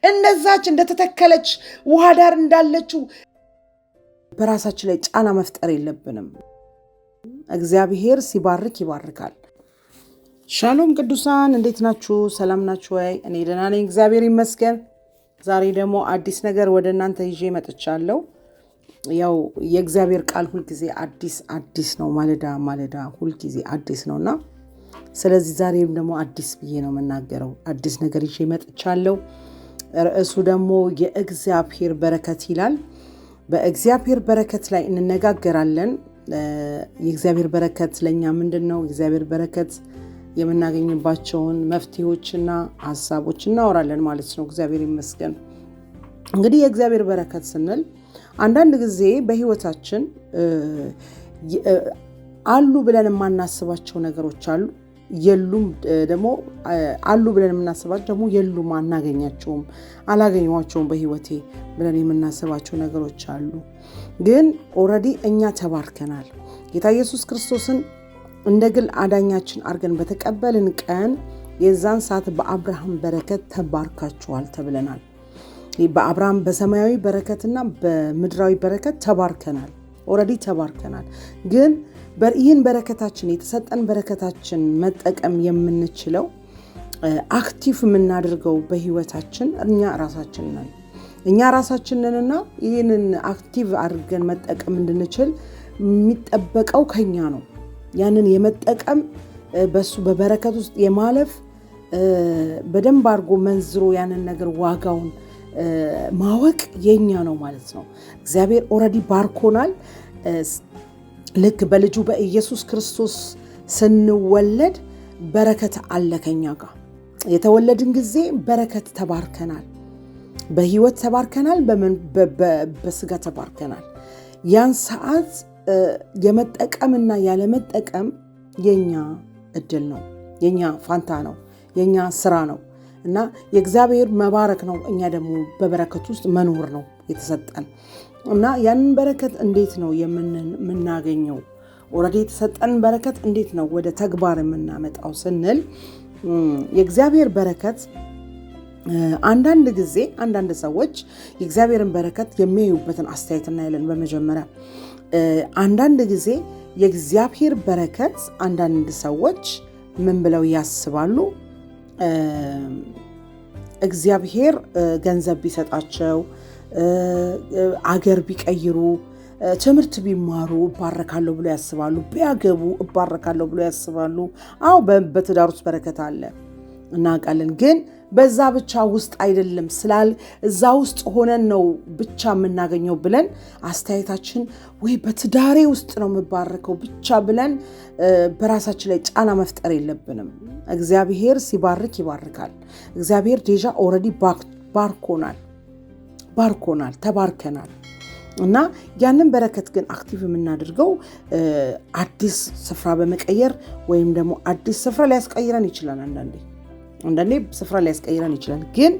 እነዛች እንደተተከለች ውሃ ዳር እንዳለችው በራሳችን ላይ ጫና መፍጠር የለብንም። እግዚአብሔር ሲባርክ ይባርካል። ሻሎም ቅዱሳን፣ እንዴት ናችሁ? ሰላም ናችሁ ወይ? እኔ ደህና ነኝ፣ እግዚአብሔር ይመስገን። ዛሬ ደግሞ አዲስ ነገር ወደ እናንተ ይዤ መጥቻለሁ። ያው የእግዚአብሔር ቃል ሁልጊዜ አዲስ ነው፣ ማለዳ ሁልጊዜ አዲስ ነውና ስለዚህ ዛሬም ደግሞ አዲስ ብዬ ነው የምናገረው። አዲስ ነገር ይዤ መጥቻለሁ። ርዕሱ ደግሞ የእግዚአብሔር በረከት ይላል። በእግዚአብሔር በረከት ላይ እንነጋገራለን። የእግዚአብሔር በረከት ለኛ ምንድነው? የእግዚአብሔር በረከት የምናገኝባቸውን መፍትሄዎችና ሐሳቦች እናወራለን ማለት ነው። እግዚአብሔር ይመስገን። እንግዲህ የእግዚአብሔር በረከት ስንል አንዳንድ ጊዜ በህይወታችን አሉ ብለን የማናስባቸው ነገሮች አሉ፣ የሉም ደግሞ አሉ ብለን የምናስባቸው ደግሞ የሉም፣ አላገኘዋቸውም በህይወቴ ብለን የምናስባቸው ነገሮች አሉ። ግን ኦልሬዲ እኛ ተባርከናል። ጌታ ኢየሱስ ክርስቶስን እንደ ግል አዳኛችን አድርገን በተቀበልን ቀን የዛን ሰዓት በአብርሃም በረከት ተባርካችኋል ተብለናል። በአብርሃም በሰማያዊ በረከትና በምድራዊ በረከት ተባርከናል። ኦልሬዲ ተባርከናል። ግን ይህን በረከታችን የተሰጠን በረከታችን መጠቀም የምንችለው አክቲቭ የምናደርገው በህይወታችን እኛ ራሳችንንና ይህንን አክቲቭ አድርገን መጠቀም እንድንችል የሚጠበቀው ከኛ ነው። ያንን የመጠቀም በሱ በበረከት ውስጥ የማለፍ በደንብ አድርጎ መንዝሮ ያንን ነገር ዋጋውን ማወቅ የኛ ነው ማለት ነው። እግዚአብሔር ኦልሬዲ ባርኮናል። ልክ በልጁ በኢየሱስ ክርስቶስ ስንወለድ በረከት አለ ከኛ ጋር። የተወለድን ጊዜ በረከት ተባርከናል፣ በህይወት ተባርከናል፣ በስጋ ተባርከናል። ያን ሰዓት የመጠቀምና ያለመጠቀም የኛ እድል ነው፣ የኛ ፋንታ ነው፣ የኛ ስራ ነው እና የእግዚአብሔር መባረክ ነው። እኛ ደግሞ በበረከት ውስጥ መኖር ነው የተሰጠን እና ያንን በረከት እንዴት ነው የምናገኘው? ኦልሬዲ የተሰጠን በረከት እንዴት ነው ወደ ተግባር የምናመጣው ስንል የእግዚአብሔር በረከት አንዳንድ ጊዜ አንዳንድ ሰዎች የእግዚአብሔርን በረከት የሚያዩበትን አስተያየት እናያለን። በመጀመሪያ አንዳንድ ጊዜ የእግዚአብሔር በረከት አንዳንድ ሰዎች ምን ብለው ያስባሉ? እግዚአብሔር ገንዘብ ቢሰጣቸው፣ አገር ቢቀይሩ፣ ትምህርት ቢማሩ እባረካለሁ ብሎ ያስባሉ። ቢያገቡ እባረካለሁ ብሎ ያስባሉ። አዎ በትዳር ውስጥ በረከት አለ እናውቃለን። ግን በዛ ብቻ ውስጥ አይደለም እዛ ውስጥ ሆነን ነው ብቻ የምናገኘው ብለን አስተያየታችን ወይ በትዳሬ ውስጥ ነው የምባረከው ብቻ ብለን በራሳችን ላይ ጫና መፍጠር የለብንም። እግዚአብሔር ሲባርክ ይባርካል። እግዚአብሔር ዴጃ ኦልሬዲ ባርኮናል፣ ተባርከናል እና ያንን በረከት ግን አክቲቭ የምናደርገው አዲስ ስፍራ በመቀየር ወይም ደግሞ አዲስ ስፍራ ሊያስቀይረን ይችላል። አንዳንዴ ስፍራ ሊያስቀይረን ይችላል። ግን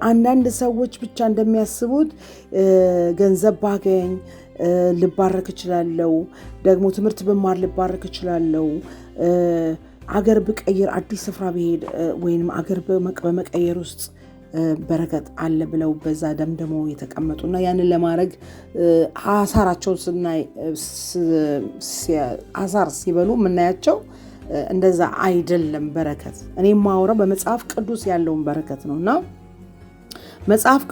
አንዳንድ ሰዎች ብቻ እንደሚያስቡት ገንዘብ ባገኝ ልባረክ እችላለሁ፣ ደግሞ ትምህርት ብማር ልባረክ እችላለሁ፣ አገር ብቀይር፣ አዲስ ስፍራ ብሄድ ወይንም አገር በመቀየር ውስጥ በረከት አለ ብለው በዛ ደምደሞ የተቀመጡና ያንን ለማድረግ አሳራቸውን ስናይ አሳር ሲበሉ የምናያቸው እንደዛ አይደለም። በረከት እኔ ማወራው በመጽሐፍ ቅዱስ ያለውን በረከት ነውና መጽሐፍ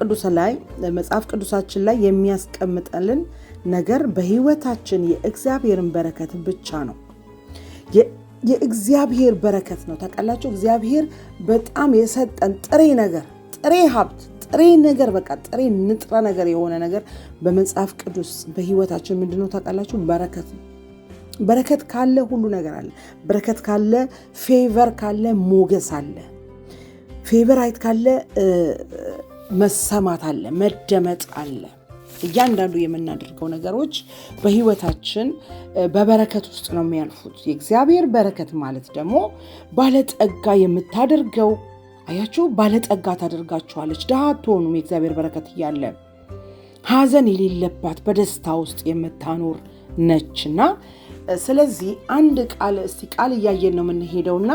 ቅዱሳችን ላይ የሚያስቀምጠልን ነገር በህይወታችን የእግዚአብሔርን በረከት ብቻ ነው። የእግዚአብሔር በረከት ነው። ታውቃላችሁ፣ እግዚአብሔር በጣም የሰጠን ጥሬ ሀብት፣ ጥሬ ነገር፣ በቃ ጥሬ ንጥረ ነገር የሆነ ነገር በመጽሐፍ ቅዱስ በህይወታችን ምንድነው ታውቃላችሁ? በረከት ነው። በረከት ካለ ሁሉ ነገር አለ። በረከት ካለ ፌቨር ካለ ሞገስ አለ። ፌቨራይት ካለ መሰማት አለ፣ መደመጥ አለ። እያንዳንዱ የምናደርገው ነገሮች በህይወታችን በበረከት ውስጥ ነው የሚያልፉት። የእግዚአብሔር በረከት ማለት ደግሞ ባለጠጋ የምታደርገው፣ አያችሁ፣ ባለጠጋ ታደርጋችኋለች። ድሃ አትሆኑም። የእግዚአብሔር በረከት እያለ ሐዘን የሌለባት በደስታ ውስጥ የምታኖር ነችና ስለዚህ አንድ ቃል እያየን ነው የምንሄደውና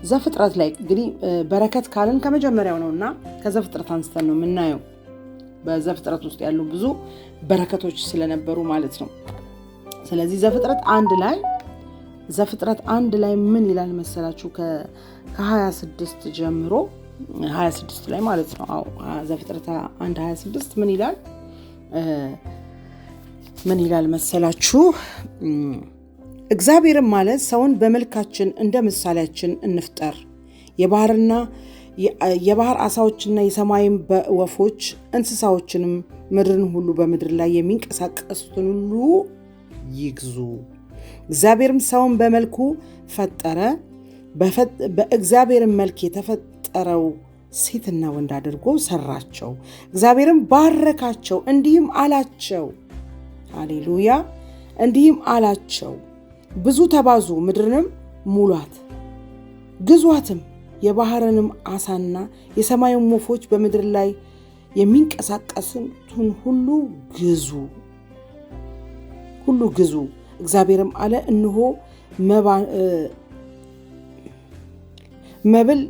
ዘፍጥረት ላይ እንግዲህ በረከት ካልን ከመጀመሪያው ነውና ከዘፍጥረት አንስተን ነው የምናየው። በዘፍጥረት ውስጥ ያሉ ብዙ በረከቶች ስለነበሩ ማለት ነው። ስለዚህ ዘፍጥረት አንድ ላይ ምን ይላል መሰላችሁ? ከ26 ጀምሮ 26 ላይ ማለት ነው። ዘፍጥረት 1:26 ምን ይላል መሰላችሁ? እግዚአብሔርም ማለት ሰውን በመልካችን እንደ ምሳሌያችን እንፍጠር፣ የባህር ዓሣዎችና የሰማይም ወፎች እንስሳዎችንም ምድርን ሁሉ በምድር ላይ የሚንቀሳቀሱትን ሁሉ ይግዙ። እግዚአብሔርም ሰውን በመልኩ ፈጠረ፣ በእግዚአብሔር መልክ የተፈጠረው ሴትና ወንድ አድርጎ ሰራቸው። እግዚአብሔርም ባረካቸው፣ እንዲህም አላቸው፣ ሃሌሉያ፣ እንዲህም አላቸው፣ ብዙ ተባዙ፣ ምድርንም ሙሏት፣ ግዟትም፣ የባህርንም ዓሣና የሰማይን ወፎች በምድር ላይ የሚንቀሳቀሱትን ሁሉ ግዙ። እግዚአብሔርም አለ፣ እነሆ መብል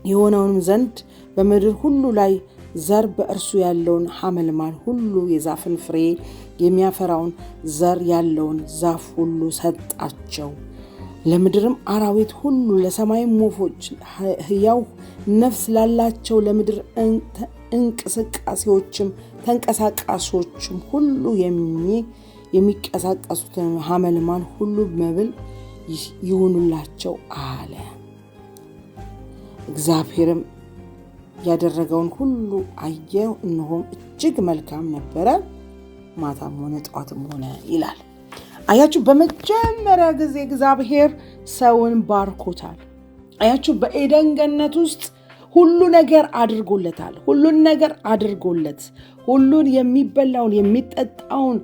የሆነውንም ዘንድ በምድር ሁሉ ላይ ዘር በእርሱ ያለውን ሐመልማል ሁሉ የዛፍን ፍሬ የሚያፈራውን ዘር ያለውን ዛፍ ሁሉ ሰጣቸው። ለምድርም አራዊት ሁሉ፣ ለሰማይም ወፎች፣ ሕያው ነፍስ ላላቸው ለምድር ተንቀሳቃሾችም ሁሉ የሚቀሳቀሱትን ሐመልማል ሁሉ መብል ይሁኑላቸው አለ። እግዚአብሔርም ያደረገውን ሁሉ አየ፣ እነሆም እጅግ መልካም ነበረ፣ ማታም ሆነ ጠዋትም ሆነ ይላል። አያችሁ፣ በመጀመሪያ ጊዜ እግዚአብሔር ሰውን ባርኮታል። አያችሁ፣ በኤደን ገነት ውስጥ ሁሉ ነገር አድርጎለታል። ሁሉን የሚበላውን የሚጠጣውን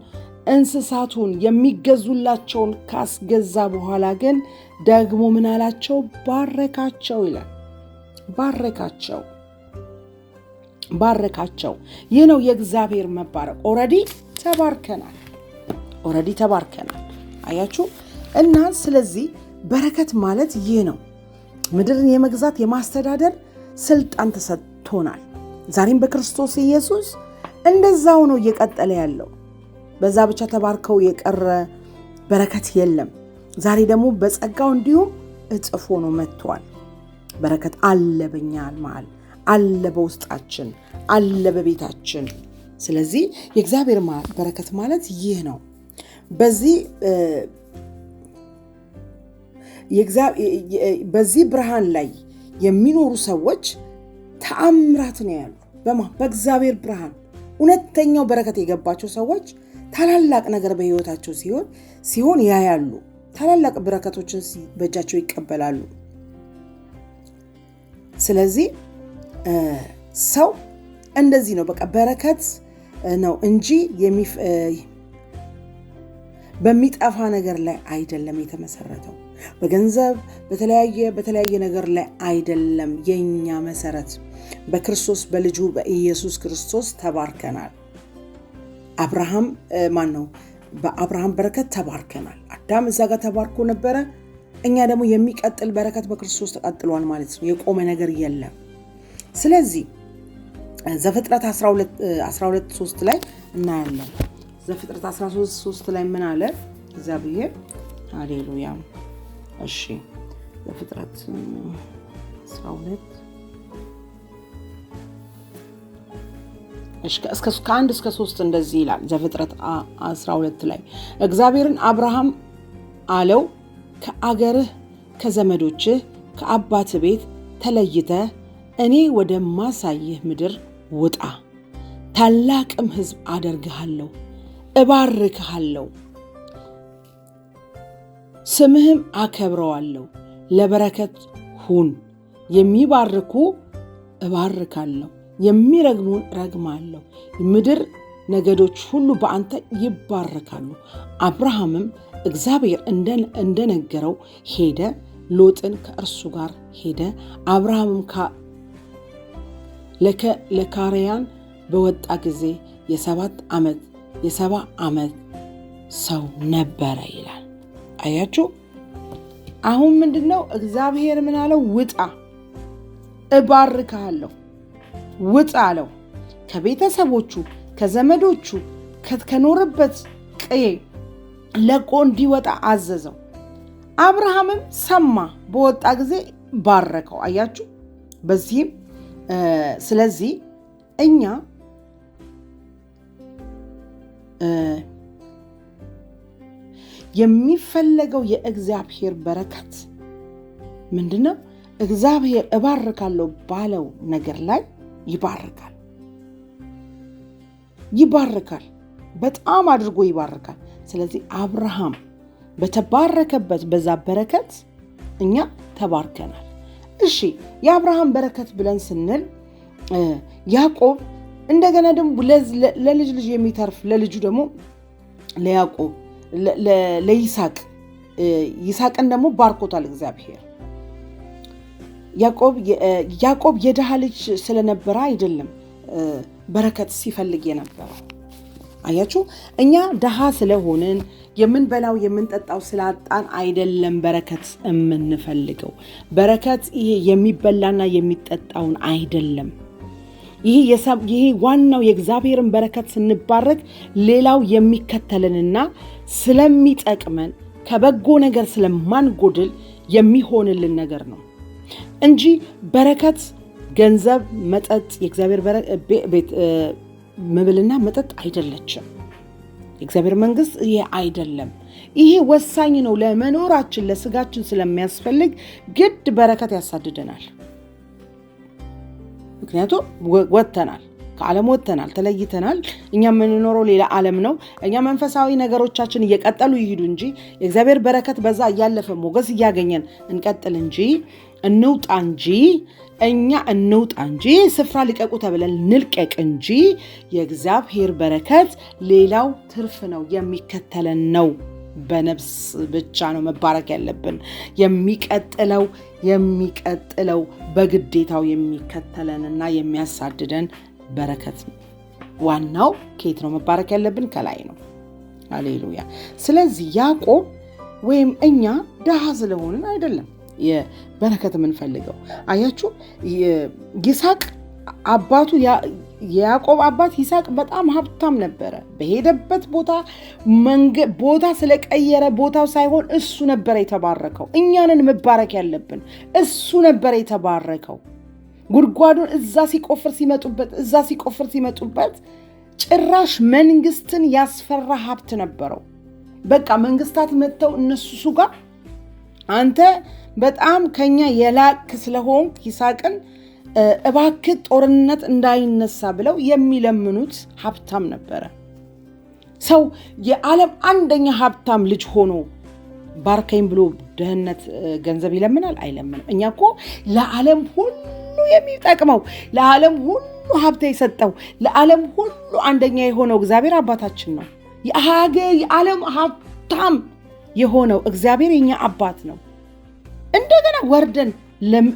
እንስሳቱን የሚገዙላቸውን ካስገዛ በኋላ ግን ደግሞ ምን አላቸው? ባረካቸው ይላል። ባረካቸው። ይህ ነው የእግዚአብሔር መባረክ። ኦሬዲ ተባርከናል። አያችሁ። እና ስለዚህ በረከት ማለት ይህ ነው። ምድርን የመግዛት የማስተዳደር ስልጣን ተሰጥቶናል። ዛሬም በክርስቶስ ኢየሱስ እንደዛው ነው እየቀጠለ ያለው። በዛ ብቻ ተባርከው የቀረ በረከት የለም። ዛሬ ደግሞ በጸጋው እንዲሁም እጥፎ ነው መጥቷል። በረከት አለ፣ በእኛ መሃል አለ፣ በውስጣችን አለ፣ በቤታችን። ስለዚህ የእግዚአብሔር በረከት ማለት ይህ ነው። በዚህ ብርሃን ላይ የሚኖሩ ሰዎች ተአምራት ነው ያሉ። በእግዚአብሔር ብርሃን እውነተኛው በረከት የገባቸው ሰዎች ታላላቅ ነገር በሕይወታቸው ሲሆን ያያሉ። ታላላቅ በረከቶችን በእጃቸው ይቀበላሉ። ስለዚህ ሰው እንደዚህ ነው። በቃ በረከት ነው እንጂ በሚጠፋ ነገር ላይ አይደለም የተመሰረተው። በገንዘብ በተለያየ ነገር ላይ አይደለም። የኛ መሰረት በክርስቶስ በልጁ በኢየሱስ ክርስቶስ ተባርከናል። በአብርሃም በረከት ተባርከናል። አዳም እዛ ጋር ተባርኮ ነበረ። እኛ ደግሞ የሚቀጥል በረከት በክርስቶስ ተቀጥሏል ማለት ነው። የቆመ ነገር የለም። ስለዚህ ዘፍጥረት 12:3 ላይ እናያለን። ዘፍጥረት 13:3 ላይ ምን አለ እግዚአብሔር? ሃሌሉያ። እሺ፣ ዘፍጥረት 12 ከ1 እስከ 3 እንደዚህ ይላል። ዘፍጥረት 12 ላይ እግዚአብሔርን አብርሃም አለው፣ ከአገርህ ከዘመዶችህ ከአባትህ ቤት ተለይተህ እኔ ወደ ማሳይህ ምድር ውጣ፣ ታላቅም ሕዝብ አደርግሃለሁ፣ እባርክሃለሁ፣ ስምህም አከብረዋለሁ፣ ለበረከት ሁን። የሚባርኩ እባርካለሁ፣ የሚረግሙን ረግማለሁ። ምድር ነገዶች ሁሉ በአንተ ይባረካሉ። አብርሃምም እግዚአብሔር እንደነገረው ሄደ፣ ሎጥን ከእርሱ ጋር ሄደ። አብርሃምም ለካራን በወጣ ጊዜ የ70 ዓመት ሰው ነበረ ይላል። አያችሁ፣ አሁን ምንድነው እግዚአብሔር ምን አለው? ውጣ እባርካለሁ ውጣ አለው። ከቤተሰቦቹ ከዘመዶቹ ከኖረበት ቀዬ ለቆ እንዲወጣ አዘዘው። አብርሃምም ሰማ፣ በወጣ ጊዜ ባረከው። አያችሁ። በዚህም ስለዚህ እኛ የሚፈለገው የእግዚአብሔር በረከት ምንድነው? እግዚአብሔር እባርካለሁ ባለው ነገር ላይ ይባርካል፣ በጣም አድርጎ ይባርካል። ስለዚህ አብርሃም በተባረከበት በዛ በረከት እኛ ተባርከናል። እሺ የአብርሃም በረከት ብለን ስንል ያዕቆብ እንደገና ደግሞ ለልጅ ልጅ የሚተርፍ ለልጁ ደግሞ ለያዕቆብ ይስሐቅን ደግሞ ባርኮታል እግዚአብሔር። ያዕቆብ የድሃ ልጅ ስለነበረ አይደለም በረከት ሲፈልግ የነበረው። አያችሁ፣ እኛ ድሃ ስለሆንን የምንበላው የምንጠጣው ስላጣን አይደለም በረከት የምንፈልገው። በረከት ይሄ የሚበላና የሚጠጣውን አይደለም። ይሄ ዋናው የእግዚአብሔርን በረከት ስንባረክ ሌላው የሚከተልንና ስለሚጠቅመን ከበጎ ነገር ስለማንጎድል የሚሆንልን ነገር ነው እንጂ በረከት ገንዘብ፣ መጠጥ፣ የእግዚአብሔር ቤት መብልና መጠጥ አይደለችም። የእግዚአብሔር መንግስት ይሄ አይደለም። ይሄ ወሳኝ ነው ለመኖራችን፣ ለስጋችን ስለሚያስፈልግ ግድ በረከት ያሳድደናል። ምክንያቱም ከዓለም ወጥተናል፣ ተለይተናል። እኛ የምንኖረው ሌላ ዓለም ነው። እኛ መንፈሳዊ ነገሮቻችን እየቀጠሉ ይሄዱ እንጂ የእግዚአብሔር በረከት በዛ እያለፈ ሞገስ እያገኘን እንቀጥል እንጂ እንውጣ እንጂ ስፍራ ልቀቁ ተብለን ንልቀቅ እንጂ የእግዚአብሔር በረከት ሌላው ትርፍ ነው፣ የሚከተለን ነው። በነፍስ ብቻ ነው መባረክ ያለብን። የሚቀጥለው በግዴታው የሚከተለንና የሚያሳድደን በረከት ነው። ዋናው ከየት ነው መባረክ ያለብን? ከላይ ነው። ሃሌሉያ። ስለዚህ ያዕቆብ ወይም እኛ ድሃ ስለሆንን አይደለም የበረከት የምንፈልገው። አያችሁ፣ ይስሐቅ አባቱ የያዕቆብ አባት ይስሐቅ በጣም ሀብታም ነበረ። በሄደበት ቦታ ስለቀየረ ቦታው ሳይሆን እሱ ነበር የተባረከው። እኛንን መባረክ ያለብን። እሱ ነበር የተባረከው። ጉድጓዱን እዛ ሲቆፍር ሲመጡበት ጭራሽ መንግስትን ያስፈራ ሀብት ነበረው። በቃ መንግስታት መጥተው እነሱ ጋር አንተ በጣም ከኛ የላቅ ስለሆንክ ይስሐቅን እባክህ ጦርነት እንዳይነሳ ብለው የሚለምኑት ሀብታም ነበረ። ሰው የዓለም አንደኛ ሀብታም ልጅ ሆኖ ባርከኝ ብሎ ደህንነት ገንዘብ ይለምናል? አይለምንም። እኛ እኮ ለዓለም ሁሉ የሚጠቅመው ለዓለም ሁሉ ሀብት የሰጠው ለዓለም ሁሉ አንደኛ የሆነው እግዚአብሔር አባታችን ነው። የዓለም ሀብታም የሆነው እግዚአብሔር የኛ አባት ነው። እንደገና ወርደን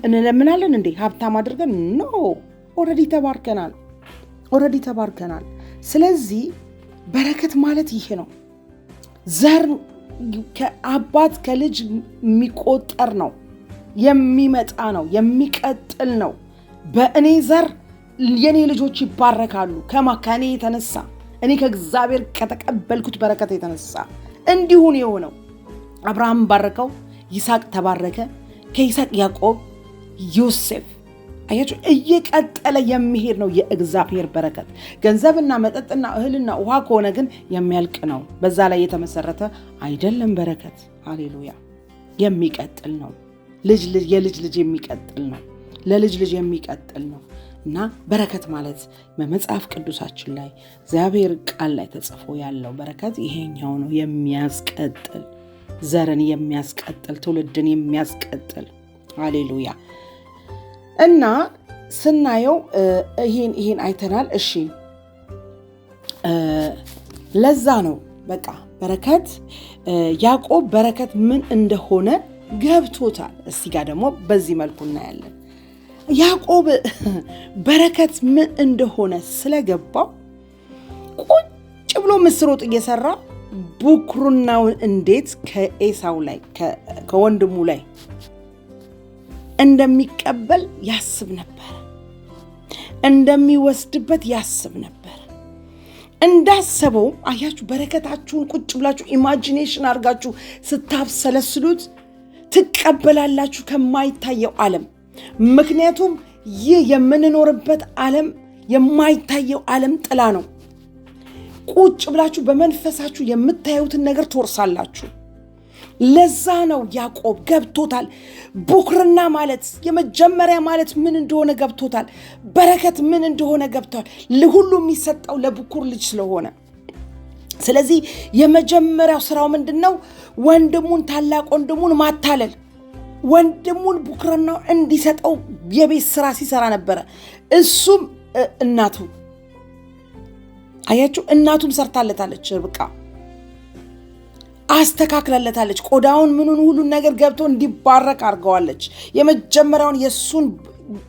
እንለምናለን እንዴ? ሀብታም አድርገን ነው። ኦልሬዲ ተባርከናል። ስለዚህ በረከት ማለት ይሄ ነው። ዘር ከአባት ከልጅ የሚቆጠር ነው፣ የሚመጣ ነው፣ የሚቀጥል ነው። በእኔ ዘር የኔ ልጆች ይባረካሉ። ከኔ የተነሳ እኔ ከእግዚአብሔር ከተቀበልኩት በረከት የተነሳ እንዲሁን የሆነው አብርሃም ባረከው፣ ይስሐቅ ተባረከ፣ ከይስሐቅ ያዕቆብ፣ ዮሴፍ። አያችሁ፣ እየቀጠለ የሚሄድ ነው የእግዚአብሔር በረከት። ገንዘብና መጠጥና እህልና ውሃ ከሆነ ግን የሚያልቅ ነው። በዛ ላይ የተመሰረተ አይደለም በረከት። ሃሌሉያ። የሚቀጥል ነው። የልጅ ልጅ የሚቀጥል ነው። ለልጅ ልጅ የሚቀጥል ነው። እና በረከት ማለት በመጽሐፍ ቅዱሳችን ላይ እግዚአብሔር ቃል ላይ ተጽፎ ያለው በረከት ይሄኛው ነው። የሚያስቀጥል፣ ዘርን የሚያስቀጥል፣ ትውልድን የሚያስቀጥል። ሃሌሉያ። እና ስናየው ይሄን አይተናል። እሺ፣ ለዛ ነው በቃ በረከት ያዕቆብ በረከት ምን እንደሆነ ገብቶታል። እስቲ ጋር ደግሞ በዚህ መልኩ እናያለን። ያዕቆብ በረከት ምን እንደሆነ ስለገባው ቁጭ ብሎ ምስር ወጥ እየሰራ ብኩርናውን እንዴት ከኤሳው ላይ ከወንድሙ ላይ እንደሚቀበል ያስብ ነበር እንደሚወስድበት ያስብ ነበር እንዳሰበው አያችሁ በረከታችሁን ቁጭ ብላችሁ ኢማጂኔሽን አርጋችሁ ስታብሰለስሉት ትቀበላላችሁ ከማይታየው ዓለም ምክንያቱም ይህ የምንኖርበት ዓለም የማይታየው ዓለም ጥላ ነው ቁጭ ብላችሁ በመንፈሳችሁ የምታዩትን ነገር ትወርሳላችሁ ለዛ ነው ያዕቆብ ገብቶታል ብኩርና ማለት የመጀመሪያ ማለት ምን እንደሆነ ገብቶታል በረከት ምን እንደሆነ ገብቶታል ለሁሉ የሚሰጠው ለብኩር ልጅ ስለሆነ ስለዚህ የመጀመሪያው ስራው ምንድነው ወንድሙን ታላቅ ወንድሙን ማታለል ወንድሙን ብኩርናው እንዲሰጠው የቤት ስራ ሲሰራ ነበር እሱም እናቱ አያችሁ እናቱም ሰርታለታለች ርብቃ አስተካክላለታለች ቆዳውን ምኑን ሁሉ ነገር ገብቶ እንዲባረክ አርገዋለች የመጀመሪያውን የሱን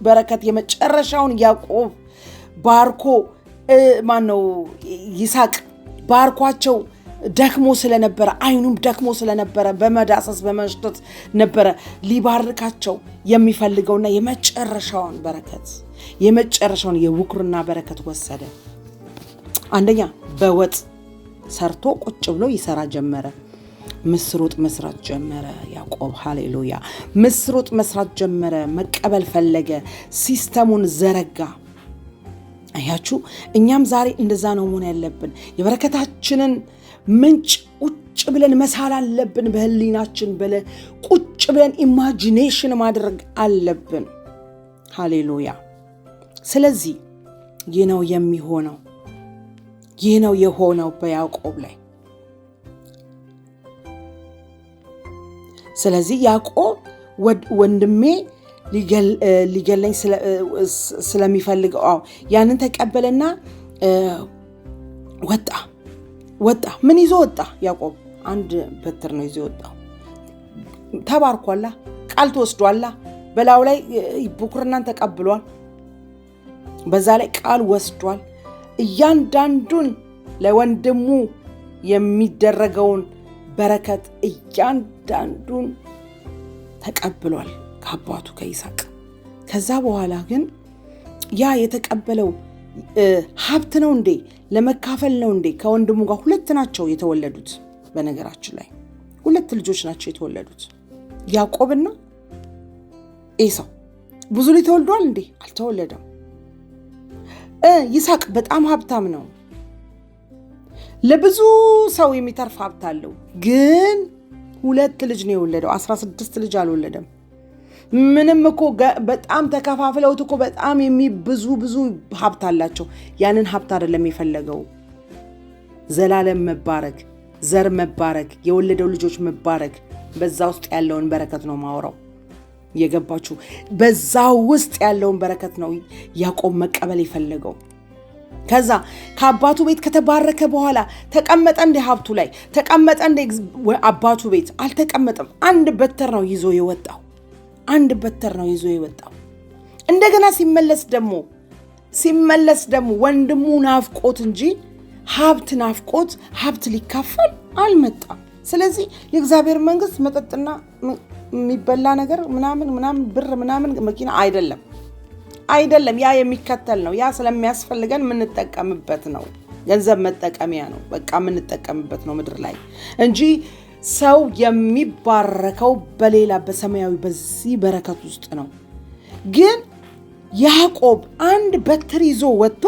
በረከት የመጨረሻውን ያዕቆብ ባርኮ ማነው ይስሐቅ ባርኳቸው ደክሞ ስለነበረ አይኑም ደክሞ ስለነበረ በመዳሰስ በመሽተት ነበር ሊባርካቸው የሚፈልገውና የመጨረሻውን በረከት የመጨረሻውን የብኩርና በረከት ወሰደ አንደኛ በወጥ ሰርቶ ቁጭ ብሎ ይሰራ ጀመረ ምስር ወጥ መስራት ጀመረ ያዕቆብ ሃሌሉያ ምስር ወጥ መስራት ጀመረ መቀበል ፈለገ ሲስተሙን ዘረጋ አያችሁ እኛም ዛሬ እንደዛ ነው መሆን ያለብን የበረከታችንን ምንጭ ቁጭ ብለን መሳል አለብን በህሊናችን ቁጭ ብለን ኢማጂኔሽን ማድረግ አለብን ሃሌሉያ ስለዚህ ይህ ነው የሚሆነው ይህ ነው የሆነው በያዕቆብ ላይ ስለዚህ ያዕቆብ ወንድሜ ሊገለኝ ስለሚፈልገው ያንን ተቀበለና ወጣ ምን ይዞ ወጣ ያዕቆብ አንድ በትር ነው ይዞ ወጣው ተባርኳላ ቃል ተወስዷላ በላው ላይ ብኩርናን ተቀብሏል በዛ ላይ ቃል ወስዷል እያንዳንዱን ለወንድሙ የሚደረገውን በረከት እያንዳንዱን ተቀብሏል ከአባቱ ከይስሐቅ ከዛ በኋላ ግን ያ የተቀበለው ሀብት ነው እንዴ ለመካፈል ነው እንዴ ከወንድሙ ጋር ሁለት ናቸው የተወለዱት በነገራችን ላይ ሁለት ልጆች ናቸው የተወለዱት ያዕቆብና ኤሳው ብዙ ልጅ ተወልዷል እንዴ አልተወለደም ይስሐቅ በጣም ሀብታም ነው ለብዙ ሰው የሚተርፍ ሀብት አለው ግን ሁለት ልጅ ነው የወለደው 16 ልጅ አልወለደም ምንም እኮ በጣም ተከፋፍለውት እኮ በጣም ብዙ ሀብት አላቸው ያንን ሀብት አይደለም የፈለገው ዘላለም መባረክ ዘር መባረክ የወለደው ልጆች መባረክ በዛ ውስጥ ያለውን በረከት ነው ማወራው የገባችሁ በዛ ውስጥ ያለውን በረከት ነው ያዕቆብ መቀበል የፈለገው ከዛ ከአባቱ ቤት ከተባረከ በኋላ ተቀመጠ እንደ ሀብቱ ላይ ተቀመጠ እንደ አባቱ ቤት አልተቀመጠም አንድ በትር ነው ይዞ የወጣው እንደገና ሲመለስ ደግሞ ወንድሙ ናፍቆት እንጂ ሀብት ናፍቆት ሀብት ሊካፈል አልመጣም ስለዚህ የእግዚአብሔር መንግስት መጠጥና የሚበላ ነገር ምናምን ብር ምናምን መኪና አይደለም ያ የሚከተል ነው ያ ስለሚያስፈልገን የምንጠቀምበት ነው ገንዘብ መጠቀሚያ ነው በቃ የምንጠቀምበት ነው ምድር ላይ እንጂ ሰው የሚባረከው በሌላ በሰማያዊ በዚህ በረከት ውስጥ ነው ግን ያዕቆብ አንድ በትር ይዞ ወጥቶ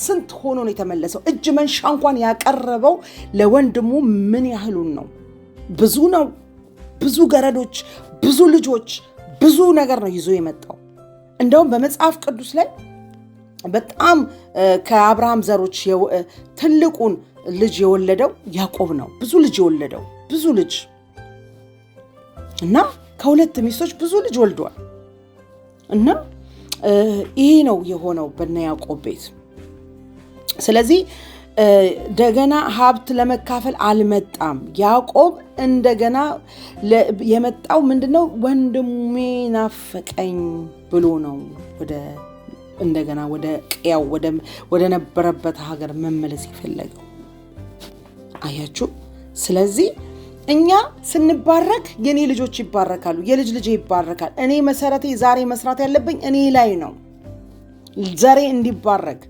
ስንት ሆኖ ነው የተመለሰው እጅ መንሻ እንኳን ያቀረበው ለወንድሙ ምን ያህሉን ነው ብዙ ገረዶች ብዙ ልጆች ብዙ ነገር ነው ይዞ የመጣው እንደውም በመጽሐፍ ቅዱስ ላይ በጣም ከአብርሃም ዘሮች ትልቁን ልጅ የወለደው ያዕቆብ ነው ብዙ ልጅ እና ከሁለት ሚስቶች ብዙ ልጅ ወልዷል እና ይሄ ነው የሆነው በእነ ያዕቆብ ቤት ስለዚህ እንደገና ሀብት ለመካፈል አልመጣም ያዕቆብ እንደገና የመጣው ምንድነው ወንድሜ ናፈቀኝ ብሎ ነው እንደገና ወደ ቀያው ወደ ነበረበት ሀገር መመለስ የፈለገው አያችሁ ስለዚህ እኛ ስንባረክ የኔ ልጆች ይባረካሉ፣ የልጅ ልጅ ይባረካል። እኔ መሰረቴ ዛሬ መስራት ያለብኝ እኔ ላይ ነው። ዘሬ እንዲባረክ፣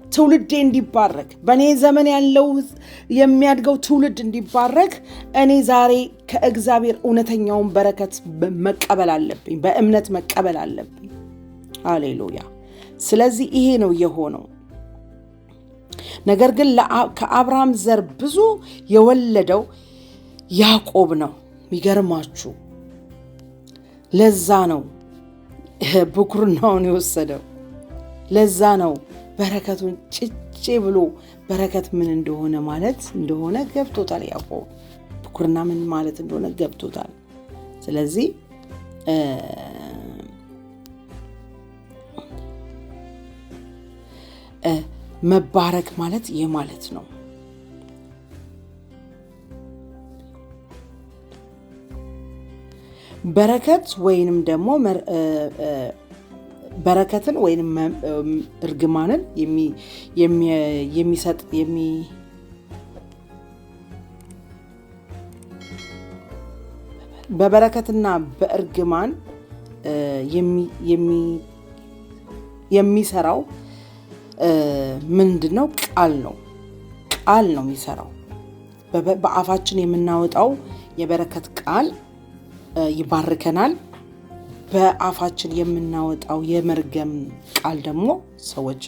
ትውልዴ እንዲባረክ፣ በእኔ ዘመን ያለው የሚያድገው ትውልድ እንዲባረክ እኔ ዛሬ ከእግዚአብሔር እውነተኛውን በረከት መቀበል አለብኝ፣ በእምነት መቀበል አለብኝ። ሃሌሉያ። ስለዚህ ይሄ ነው የሆነው። ነገር ግን ከአብርሃም ዘር ብዙ የወለደው ያዕቆብ ነው። የሚገርማችሁ ለዛ ነው ብኩርናውን የወሰደው። ለዛ ነው በረከቱን ጭጭ ብሎ በረከት ምን እንደሆነ ገብቶታል። ያዕቆብ ብኩርና ምን ማለት እንደሆነ ገብቶታል። ስለዚህ መባረክ ማለት ይህ ማለት ነው። በረከት ወይንም ደግሞ በረከትን ወይንም እርግማንን የሚሰጥ በበረከትና በእርግማን የሚሰራው ምንድነው? ቃል ነው የሚሰራው። በአፋችን የምናወጣው የበረከት ቃል ይባርከናል። በአፋችን የምናወጣው የመርገም ቃል ደግሞ ሰዎች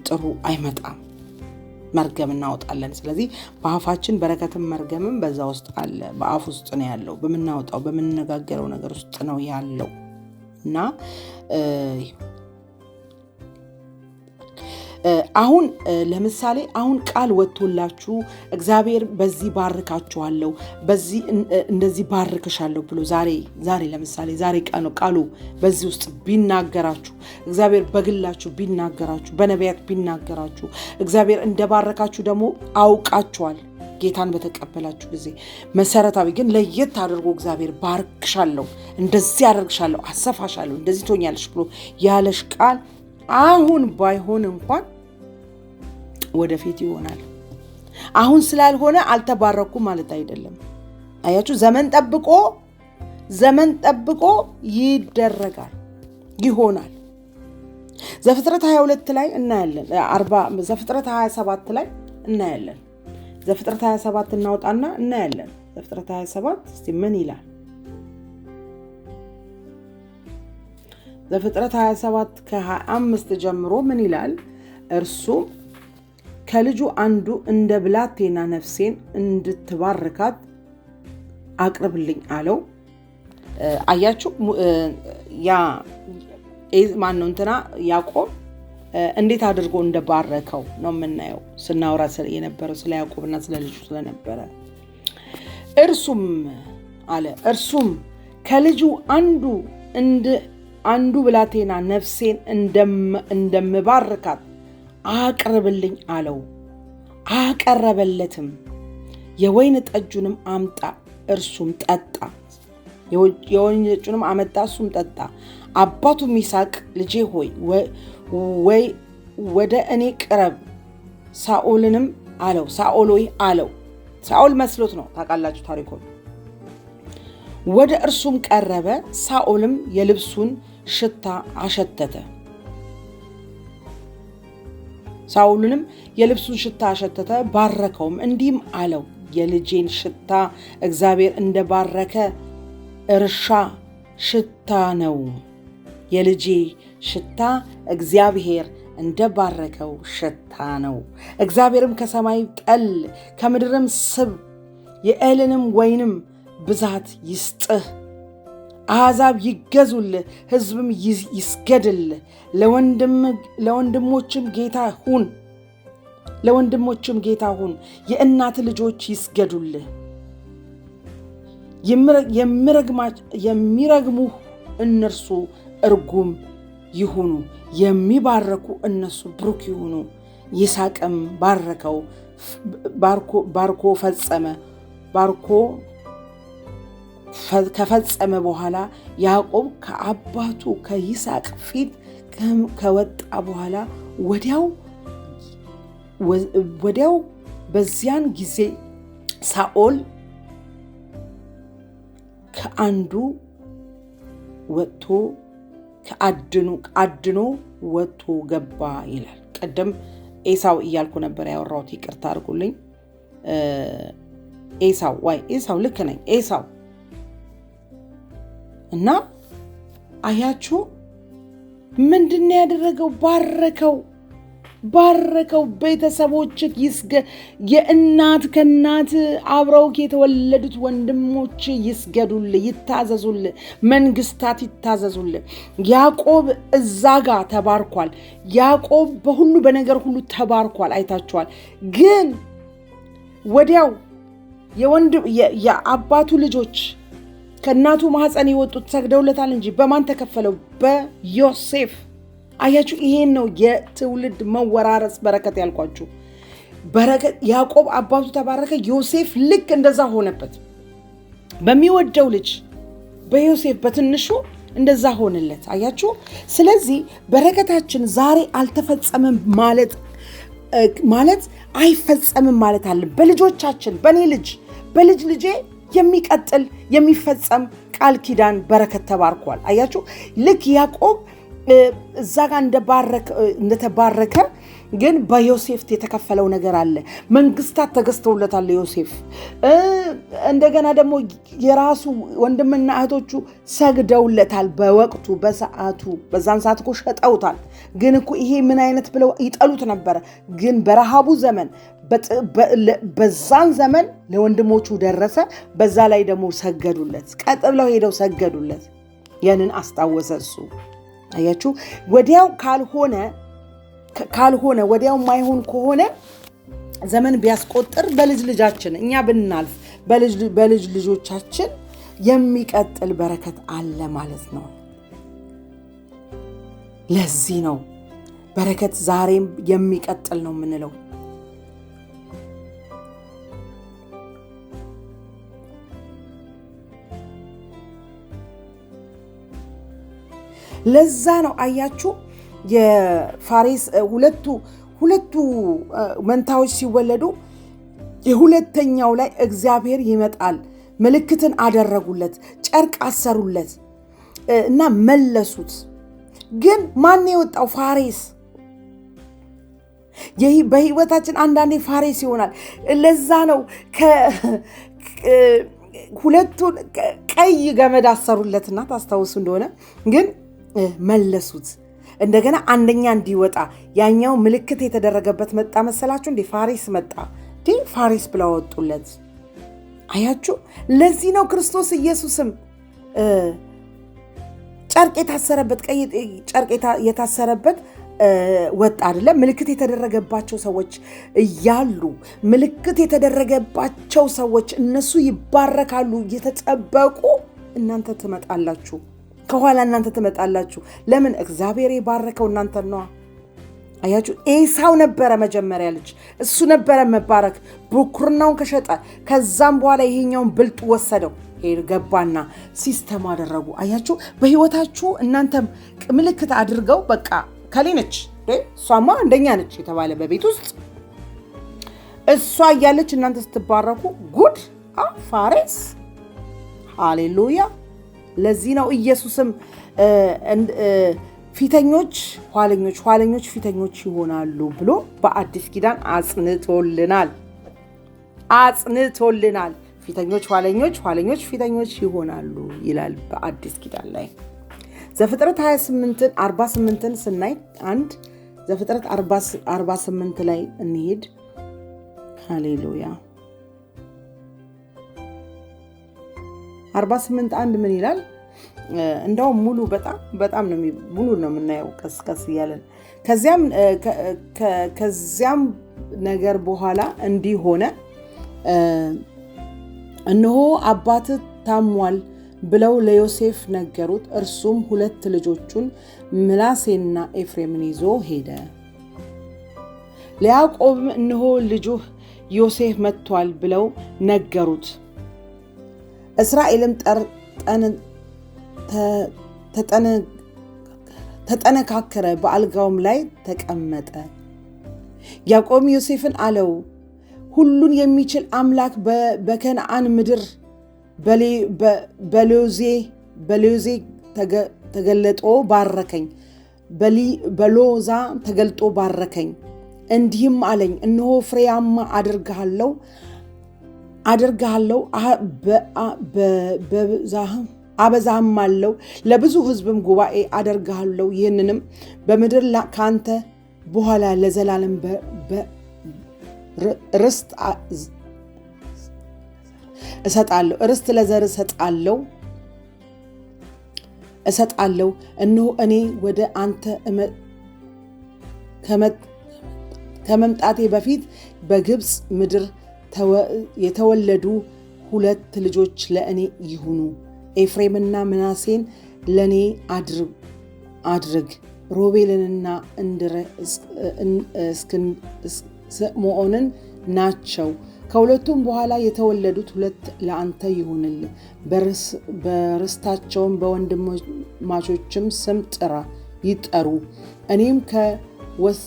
ጥሩ አይመጣም። መርገም እናወጣለን። ስለዚህ በአፋችን በረከትም መርገምም በዛ ውስጥ አለ። በአፍ ውስጥ ነው ያለው። በምናወጣው በምንነጋገረው ነገር ውስጥ ነው ያለው እና አሁን ለምሳሌ አሁን ቃል ወጥቶላችሁ እግዚአብሔር በዚህ ባርካችኋለሁ፣ በዚህ እንደዚህ ባርክሻለሁ ብሎ ዛሬ ለምሳሌ ዛሬ ቃሉ በዚህ ውስጥ ቢናገራችሁ፣ እግዚአብሔር በግላችሁ ቢናገራችሁ፣ በነቢያት ቢናገራችሁ፣ እግዚአብሔር እንደባረካችሁ ደግሞ አውቃችኋል። ጌታን በተቀበላችሁ ጊዜ መሰረታዊ ግን ለየት አድርጎ እግዚአብሔር ባርክሻለሁ፣ እንደዚህ አደርግሻለሁ፣ አሰፋሻለሁ፣ እንደዚህ ትሆኛለሽ ብሎ ያለሽ ቃል አሁን ባይሆን እንኳን ወደፊት ይሆናል። አሁን ስላልሆነ አልተባረኩም ማለት አይደለም። አያችሁ፣ ዘመን ጠብቆ ይደረጋል፣ ይሆናል። ዘፍጥረት 22 ላይ እናያለን። ዘፍጥረት 27 ላይ እናያለን። ዘፍጥረት 27 እናውጣና እናያለን። ዘፍጥረት 27 እስቲ ምን ይላል? ዘፍጥረት 27 ከ25 ጀምሮ ምን ይላል? እርሱም ከልጁ አንዱ እንደ ብላቴና ነፍሴን እንድትባርካት አቅርብልኝ አለው። አያችሁ፣ ያዕቆብ እንዴት አድርጎ እንደባረከው ነው የምናየው። ስናወራ የነበረው ስለ ያዕቆብና ስለ ልጁ ስለነበረ እርሱም ከልጁ አንዱ ብላቴና ነፍሴን እንደምባርካት አቅርብልኝ አለው። አቀረበለትም። የወይን ጠጁንም አምጣ፣ እርሱም ጠጣ። የወይን ጠጁንም አመጣ፣ እርሱም ጠጣ። አባቱም ይስሐቅ ልጄ ሆይ ወደ እኔ ቅረብ፣ ሳኦልንም አለው። ሳኦል ሆይ አለው። ሳኦል መስሎት ነው፣ ታውቃላችሁ ታሪኩን። ወደ እርሱም ቀረበ። ሳኦልም የልብሱን ሽታ አሸተተ። ሳኦልንም የልብሱን ሽታ አሸተተ፣ ባረከውም፣ እንዲህም አለው፣ የልጄን ሽታ እግዚአብሔር እንደባረከ እርሻ ሽታ ነው። የልጄ ሽታ እግዚአብሔር እንደባረከው ሽታ ነው። እግዚአብሔርም ከሰማይ ጠል ከምድርም ስብ የእህልንም ወይንም ብዛት ይስጥህ። አሕዛብ ይገዙልህ፣ ሕዝብም ይስገድልህ። ለወንድሞችም ጌታ ሁን። የእናት ልጆች ይስገዱልህ። የሚረግሙህ እነርሱ እርጉም ይሁኑ፣ የሚባረኩ እነሱ ብሩክ ይሁኑ። ይስሐቅም ባረከው፣ ከፈጸመ በኋላ ያዕቆብ ከአባቱ ከይስሐቅ ፊት ከወጣ በኋላ ወዲያው በዚያን ጊዜ ሳኦል ከአንዱ ወጥቶ ከአድኖ ወጥቶ ገባ ይላል። ቀደም ኤሳው እያልኩ ነበር ያወራሁት፣ ይቅርታ አድርጉልኝ። ኤሳው ልክ ነኝ፣ ኤሳው እና አያችሁ ምንድነው ያደረገው? ባረከው። ቤተሰቦች የእናት ከእናት አብረው የተወለዱት ወንድሞች ይስገዱልህ፣ ይታዘዙልህ፣ መንግስታት ይታዘዙልህ። ያዕቆብ እዛ ጋር ተባርኳል። ያዕቆብ በሁሉ በነገር ሁሉ ተባርኳል። አይታችኋል። ግን ወዲያው የአባቱ ልጆች ከእናቱ ማህፀን የወጡት ሰግደውለታል እንጂ በማን ተከፈለው? በዮሴፍ። አያችሁ፣ ይሄን ነው የትውልድ መወራረስ በረከት ያልኳችሁ። በረከት ያዕቆብ አባቱ ተባረከ፣ ዮሴፍ ልክ እንደዛ ሆነበት። በሚወደው ልጅ በዮሴፍ በትንሹ እንደዛ ሆነለት። አያችሁ። ስለዚህ በረከታችን ዛሬ አልተፈጸመም ማለት አይፈጸምም ማለት አለ። በልጆቻችን በልጅ ልጄ የሚቀጥል የሚፈጸም ቃል ኪዳን በረከት ተባርኳል። አያችሁ ልክ ያዕቆብ እዛ ጋር እንደተባረከ ግን በዮሴፍ የተከፈለው ነገር አለ። መንግስታት ተገዝተውለታል ዮሴፍ። እንደገና ደግሞ የራሱ ወንድምና እህቶቹ ሰግደውለታል በወቅቱ በሰዓቱ። በዛን ሰዓት እኮ ሸጠውታል። ግን እኮ ይሄ ምን አይነት ብለው ይጠሉት ነበረ። ግን በረሃቡ ዘመን በዛን ዘመን ለወንድሞቹ ደረሰ። በዛ ላይ ደግሞ ሰገዱለት። ቀጥ ብለው ሄደው ሰገዱለት። ያንን አስታወሰ እሱ። አያችሁ ወዲያው ካልሆነ ወዲያው ማይሆን ከሆነ ዘመን ቢያስቆጥር በልጅ ልጃችን እኛ ብናልፍ በልጅ ልጆቻችን የሚቀጥል በረከት አለ ማለት ነው። ለዚህ ነው በረከት ዛሬም የሚቀጥል ነው የምንለው። ለዛ ነው አያችሁ የፋሬስ ሁለቱ መንታዎች ሲወለዱ የሁለተኛው ላይ እግዚአብሔር ይመጣል። ምልክትን አደረጉለት፣ ጨርቅ አሰሩለት እና መለሱት። ግን ማን የወጣው? ፋሬስ። በህይወታችን አንዳንዴ ፋሬስ ይሆናል። ለዛ ነው ሁለቱን ቀይ ገመድ አሰሩለትና ታስታውሱ እንደሆነ ግን መለሱት። እንደገና አንደኛ እንዲወጣ ያኛው ምልክት የተደረገበት መጣ መሰላችሁ እንዴ? ፋሬስ መጣ። ፋሬስ ብለው ወጡለት። አያችሁ ለዚህ ነው ክርስቶስ ኢየሱስም ጨርቅ የታሰረበት ቀይ ጨርቅ የታሰረበት ወጣ አይደለም? ምልክት የተደረገባቸው ሰዎች እያሉ ምልክት የተደረገባቸው ሰዎች እነሱ ይባረካሉ እየተጠበቁ እናንተ ትመጣላችሁ። ከኋላ እናንተ ትመጣላችሁ። ለምን? እግዚአብሔር የባረከው እናንተ ነው። አያችሁ ኤሳው ነበረ መጀመሪያ ልጅ፣ እሱ ነበረ መባረክ። ብኩርናውን ከሸጠ ከዛም በኋላ ይሄኛውን ብልጥ ወሰደው። ገባና ሲስተም አደረጉ። አያችሁ በህይወታችሁ እናንተ ምልክት አድርገው በቃ ከሌነች እሷማ አንደኛ ነች የተባለ በቤት ውስጥ እሷ እያለች እናንተ ስትባረኩ ጉድ ፋሬስ። ሃሌሉያ። ለዚህ ነው ኢየሱስም ፊተኞች ኋለኞች፣ ኋለኞች ፊተኞች ይሆናሉ ብሎ በአዲስ ኪዳን አጽንቶልናል። ፊተኞች ኋለኞች፣ ኋለኞች ፊተኞች ይሆናሉ ይላል በአዲስ ኪዳን ላይ። ዘፍጥረት 48ን ስናይ ዘፍጥረት 48 ላይ እንሄድ። ሃሌሉያ 48:1 ምን ይላል? እንደውም ሙሉ በጣም ነው ሙሉ ነው የምናየው ቀስቀስ እያለን። ከዚያም ነገር በኋላ እንዲህ ሆነ፣ እነሆ አባት ታሟል ብለው ለዮሴፍ ነገሩት። እርሱም 2 ልጆቹን ምናሴና ኤፍሬምን ይዞ ሄደ። ለያዕቆብም እነሆ ልጁህ ዮሴፍ መጥቷል ብለው ነገሩት። እስራኤልም ተጠነካከረ፣ በአልጋውም ላይ ተቀመጠ። ያዕቆብም ዮሴፍን አለው፣ ሁሉን የሚችል አምላክ በከነዓን ምድር በሎዜ ተገልጦ ባረከኝ። በሎዛ ተገልጦ ባረከኝ። እንዲህም አለኝ፣ እነሆ ፍሬያማ አደርግሃለሁ፣ አበዛህማለሁ፣ ለብዙ ሕዝብም ጉባኤ አደርግሃለሁ። ይህንንም በምድር ካንተ በኋላ ለዘላለም ርስት እሰጣለሁ፣ ርስት ለዘር እሰጣለሁ። እነሆ እኔ ወደ አንተ ከመምጣቴ በፊት በግብፅ ምድር የተወለዱ 2 ልጆች ለእኔ ይሁኑ። ኤፍሬምና ምናሴን ለእኔ አድርግ፣ ሮቤልንና ስምዖንን ናቸው። ከሁለቱም በኋላ የተወለዱት 2 ለአንተ ይሁንልህ። በርስታቸውም በወንድማቾችም ስም ይጠሩ። እኔም ከወስጵዮስያን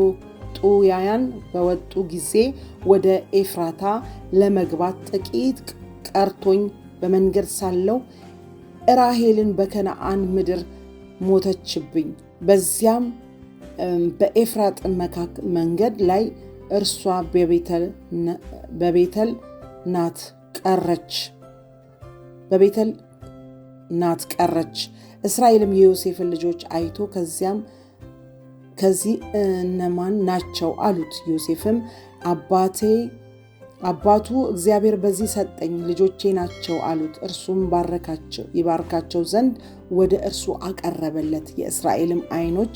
ከመሰጵዮጥያውያን በወጡ ጊዜ ወደ ኤፍራታ ለመግባት ጥቂት ቀርቶኝ በመንገድ ሳለሁ ራሔልን በከነዓን ምድር ሞተችብኝ። በዚያም በኤፍራጥ መንገድ ላይ እርሷ በቤተል ናት ቀረች። እስራኤልም የዮሴፍን ልጆች አይቶ ከዚህ እነማን ናቸው አሉት። ዮሴፍም አባቱ እግዚአብሔር በዚህ ሰጠኝ፣ ልጆቼ ናቸው አሉት። እርሱም ይባርካቸው ዘንድ ወደ እርሱ አቀረበለት። የእስራኤልም ዓይኖች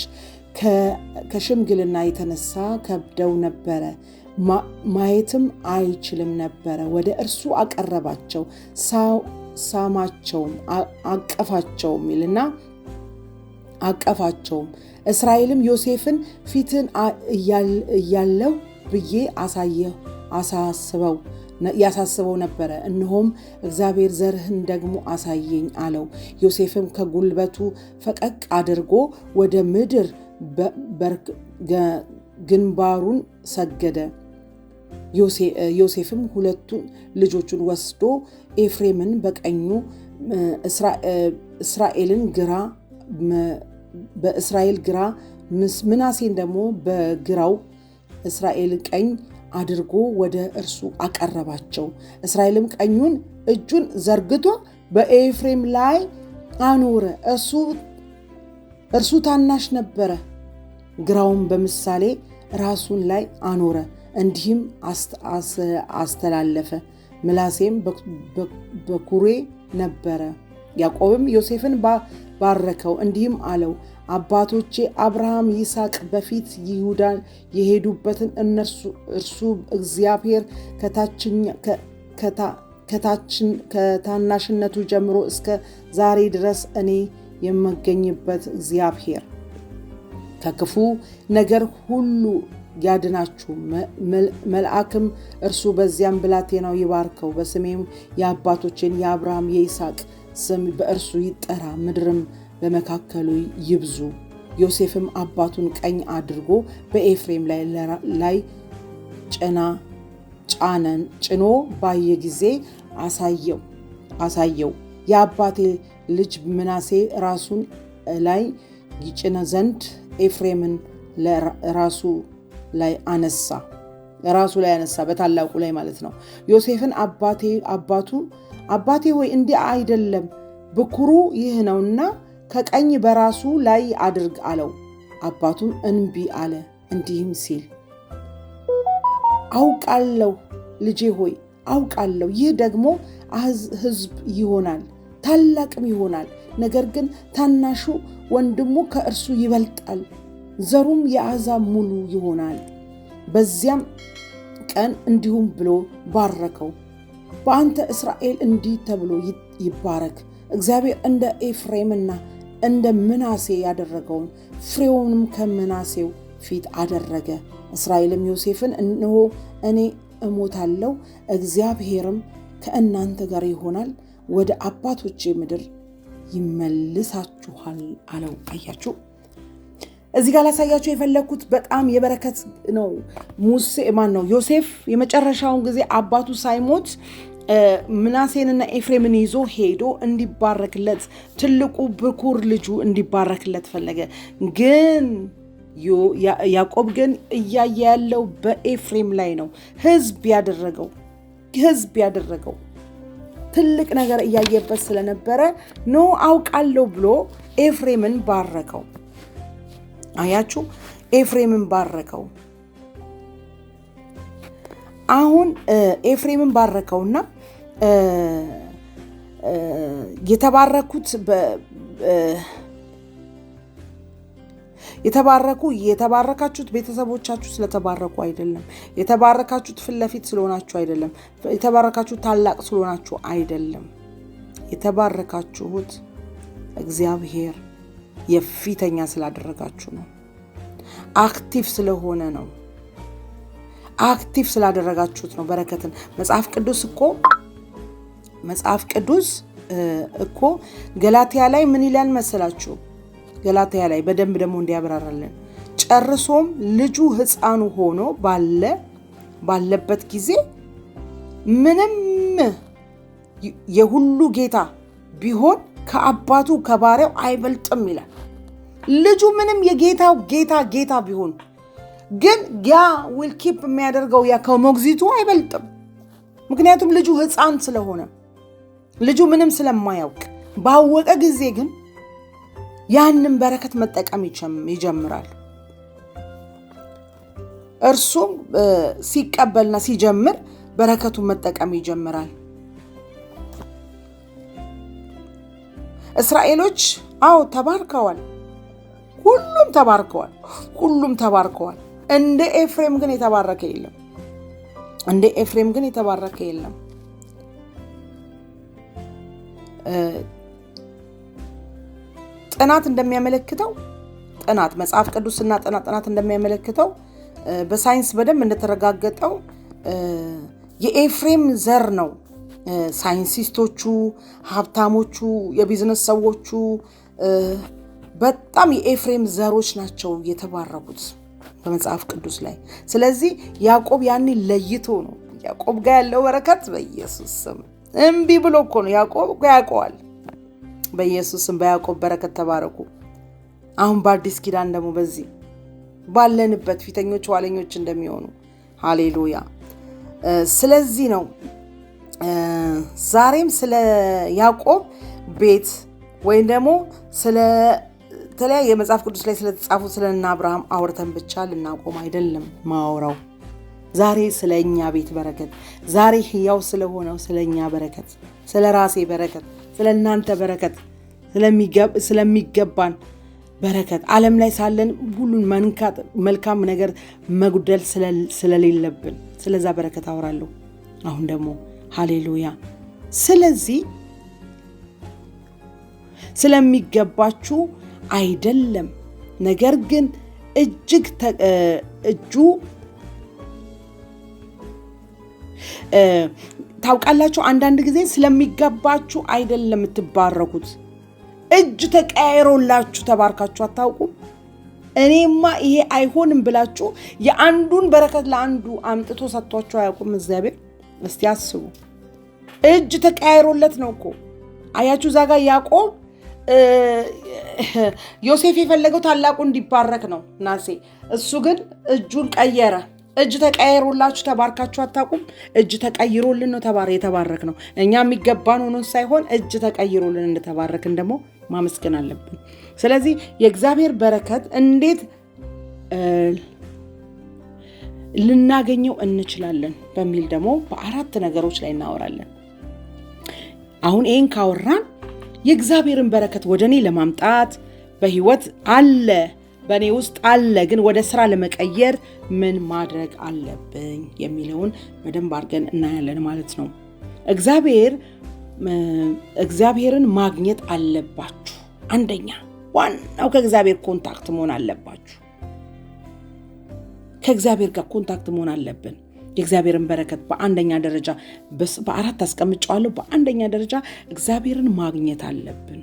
ከሽምግልና የተነሳ ከብደው ነበረ፣ ማየትም አይችልም ነበረ። ወደ እርሱ አቀረባቸው፣ ሳማቸውም፣ አቀፋቸውም ይልና አቀፋቸውም። እስራኤልም ዮሴፍን ፊትን እያለው ብዬ ያሳስበው ነበረ። እነሆም እግዚአብሔር ዘርህን ደግሞ አሳየኝ አለው። ዮሴፍም ከጉልበቱ ፈቀቅ አድርጎ ወደ ምድር ግንባሩን ሰገደ። ዮሴፍም 2 ልጆቹን ወስዶ ኤፍሬምን በቀኙ በእስራኤል ግራ ምናሴን ደግሞ በግራው እስራኤል ቀኝ አድርጎ ወደ እርሱ አቀረባቸው። እስራኤልም ቀኙን እጁን ዘርግቶ በኤፍሬም ላይ አኖረ፣ እርሱ ታናሽ ነበረ። ግራውን በምሳሌ ራሱን ላይ አኖረ፣ እንዲህም አስተላለፈ። ምናሴም በኩሬ ነበረ። ያዕቆብም ዮሴፍን ባረከው፣ እንዲህም አለው፣ አባቶቼ አብርሃም ይስሐቅ በፊት ይሁዳ የሄዱበትን እርሱ እግዚአብሔር ከታናሽነቱ ጀምሮ እስከ ዛሬ ድረስ እኔ የምገኝበት እግዚአብሔር ከክፉ ነገር ሁሉ ያድናችሁ። መልአክም እርሱ በዚያም ብላቴናው ይባርከው፣ በስሜም የአባቶችን የአብርሃም የይስሐቅ ስም በእርሱ ይጠራ፣ ምድርም በመካከሉ ይብዙ። ዮሴፍም አባቱን ቀኝ አድርጎ በኤፍሬም ላይ ጭኖ ባየ ጊዜ አሳየው። የአባቴ ልጅ ምናሴ ራሱን ላይ ይጭነ ዘንድ ኤፍሬምን ራሱ ላይ አነሳ፣ በታላቁ ላይ ማለት ነው። ዮሴፍን አባቴ ሆይ እንዲህ አይደለም፣ ብኩሩ ይህ ነውና ከቀኝ በራሱ ላይ አድርግ አለው። አባቱም እንቢ አለ፣ እንዲህም ሲል አውቃለሁ ልጄ ሆይ አውቃለሁ፣ ይህ ደግሞ ሕዝብ ይሆናል፣ ታላቅም ይሆናል። ነገር ግን ታናሹ ወንድሙ ከእርሱ ይበልጣል፣ ዘሩም የአሕዛብ ሙሉ ይሆናል። በዚያም ቀን እንዲሁም ብሎ ባረከው፣ በአንተ እስራኤል እንዲህ ተብሎ ይባረክ፣ እግዚአብሔር እንደ ኤፍሬምና እንደ ምናሴ ያደረገውን ፍሬውንም ከምናሴው ፊት አደረገ። እስራኤልም ዮሴፍን እነሆ እኔ እሞታለሁ፣ እግዚአብሔርም ከእናንተ ጋር ይሆናል፣ ወደ አባቶቼ ምድር ይመልሳችኋል አለው። አያችሁ፣ እዚህ ጋር ላሳያችሁ የፈለኩት በጣም የበረከት ነው። ዮሴፍ የመጨረሻውን ጊዜ አባቱ ሳይሞት ምናሴንና ኤፍሬምን ይዞ ሄዶ እንዲባረክለት ትልቁ ብኩር ልጁ እንዲባረክለት ፈለገ። ግን ያዕቆብ ግን እያየ ያለው በኤፍሬም ላይ ነው። ህዝብ ያደረገው ትልቅ ነገር እያየበት ስለነበረ አውቃለሁ ብሎ ኤፍሬምን ባረከው። አያችሁ፣ ኤፍሬምን ባረከው። አሁን ኤፍሬምን ባረከውና የተባረካችሁት ቤተሰቦቻችሁ ስለተባረኩ አይደለም። የተባረካችሁት ፊት ለፊት ስለሆናችሁ አይደለም። የተባረካችሁት ታላቅ ስለሆናችሁ አይደለም። የተባረካችሁት እግዚአብሔር የፊተኛ ስላደረጋችሁ ነው። አክቲቭ ስለሆነ ነው። አክቲቭ ስላደረጋችሁት ነው በረከትን። መጽሐፍ ቅዱስ እኮ ገላትያ ላይ ምን ይላል መሰላችሁ? ገላትያ ላይ በደንብ ደግሞ እንዲያብራራለን። ጨርሶም ልጁ ሕፃኑ ሆኖ ባለበት ጊዜ ምንም የሁሉ ጌታ ቢሆን ከአባቱ ከባሪያው አይበልጥም ይላል። ልጁ ምንም የጌታው ጌታ ቢሆን ግን ያ ዊል ኪፕ የሚያደርገው ያ ከሞግዚቱ አይበልጥም። ምክንያቱም ልጁ ሕፃን ስለሆነ፣ ልጁ ምንም ስለማያውቅ፣ ባወቀ ጊዜ ግን ያንን በረከት መጠቀም ይጀምራል። እርሱም ሲቀበልና ሲጀምር በረከቱን መጠቀም ይጀምራል። እስራኤሎች ተባርከዋል። ሁሉም ተባርከዋል። እንደ ኤፍሬም ግን የተባረከ የለም። ጥናት እንደሚያመለክተው መጽሐፍ ቅዱስና ጥናት እንደሚያመለክተው በሳይንስ በደንብ እንደተረጋገጠው የኤፍሬም ዘር ነው። ሳይንቲስቶቹ፣ ሀብታሞቹ፣ የቢዝነስ ሰዎቹ በጣም የኤፍሬም ዘሮች ናቸው የተባረኩት በመጽሐፍ ቅዱስ ላይ። ስለዚህ ያዕቆብ ያኔ ለይቶ ነው። ያዕቆብ ጋር ያለው በረከት በኢየሱስ ስም እምቢ ብሎ እኮ ነው። ያዕቆብ ያውቀዋል። በኢየሱስ ስም በያዕቆብ በረከት ተባረኩ። አሁን በአዲስ ኪዳን ደግሞ በዚህ ባለንበት ፊተኞች ኋለኞች እንደሚሆኑ ሃሌሉያ። ስለዚህ ነው ዛሬም ስለ ያዕቆብ ቤት ወይም ደግሞ ስለ ተለያየ መጽሐፍ ቅዱስ ላይ ስለተጻፉ ስለና አብርሃም አውርተን ብቻ ልናቆም አይደለም ማወራው። ዛሬ ስለኛ ቤት በረከት፣ ዛሬ ሕያው ስለሆነው ስለኛ በረከት፣ ስለ ራሴ በረከት፣ ስለናንተ በረከት፣ ስለሚገባን በረከት፣ ዓለም ላይ ሳለን ሁሉን መንካት፣ መልካም ነገር መጉደል ስለሌለብን ስለዛ በረከት አወራለሁ አሁን ደግሞ ሃሌሉያ። ስለዚህ ስለሚገባችሁ አይደለም፣ ነገር ግን ታውቃላችሁ፣ አንዳንድ ጊዜ ስለሚገባችሁ አይደለም የምትባረኩት። እጅ ተቀያይሮላችሁ ተባርካችሁ አታውቁም? እኔማ ይሄ አይሆንም ብላችሁ የአንዱን በረከት ለአንዱ አምጥቶ ሰጥቷችሁ አያውቁም እግዚአብሔር? እስቲ አስቡ። እጅ ተቀያይሮለት ነው እኮ። አያችሁ፣ እዛ ጋር ያዕቆብ ዮሴፍ የፈለገው ታላቁ እንዲባረክ ነው ናሴ። እሱ ግን እጁን ቀየረ። እጅ ተቀያይሮላችሁ ተባርካችሁ አታውቁም? እጅ ተቀይሮልን ነው የተባረክ ነው። እኛ የሚገባን ሆኖ ሳይሆን እጅ ተቀይሮልን እንደተባረክን ደግሞ ማመስገን አለብን። ስለዚህ የእግዚአብሔር በረከት እንዴት ልናገኘው እንችላለን በሚል ደግሞ በአራት ነገሮች ላይ እናወራለን። አሁን ይህን ካወራን የእግዚአብሔርን በረከት ወደ እኔ ለማምጣት በህይወት አለ፣ በእኔ ውስጥ አለ፣ ግን ወደ ስራ ለመቀየር ምን ማድረግ አለብኝ የሚለውን በደንብ አድርገን እናያለን ማለት ነው። እግዚአብሔርን ማግኘት አለባችሁ። አንደኛ ዋናው ከእግዚአብሔር ኮንታክት መሆን አለባችሁ። ከእግዚአብሔር ጋር ኮንታክት መሆን አለብን። የእግዚአብሔርን በረከት በአንደኛ ደረጃ በአራት አስቀምጫለሁ። በአንደኛ ደረጃ እግዚአብሔርን ማግኘት አለብን።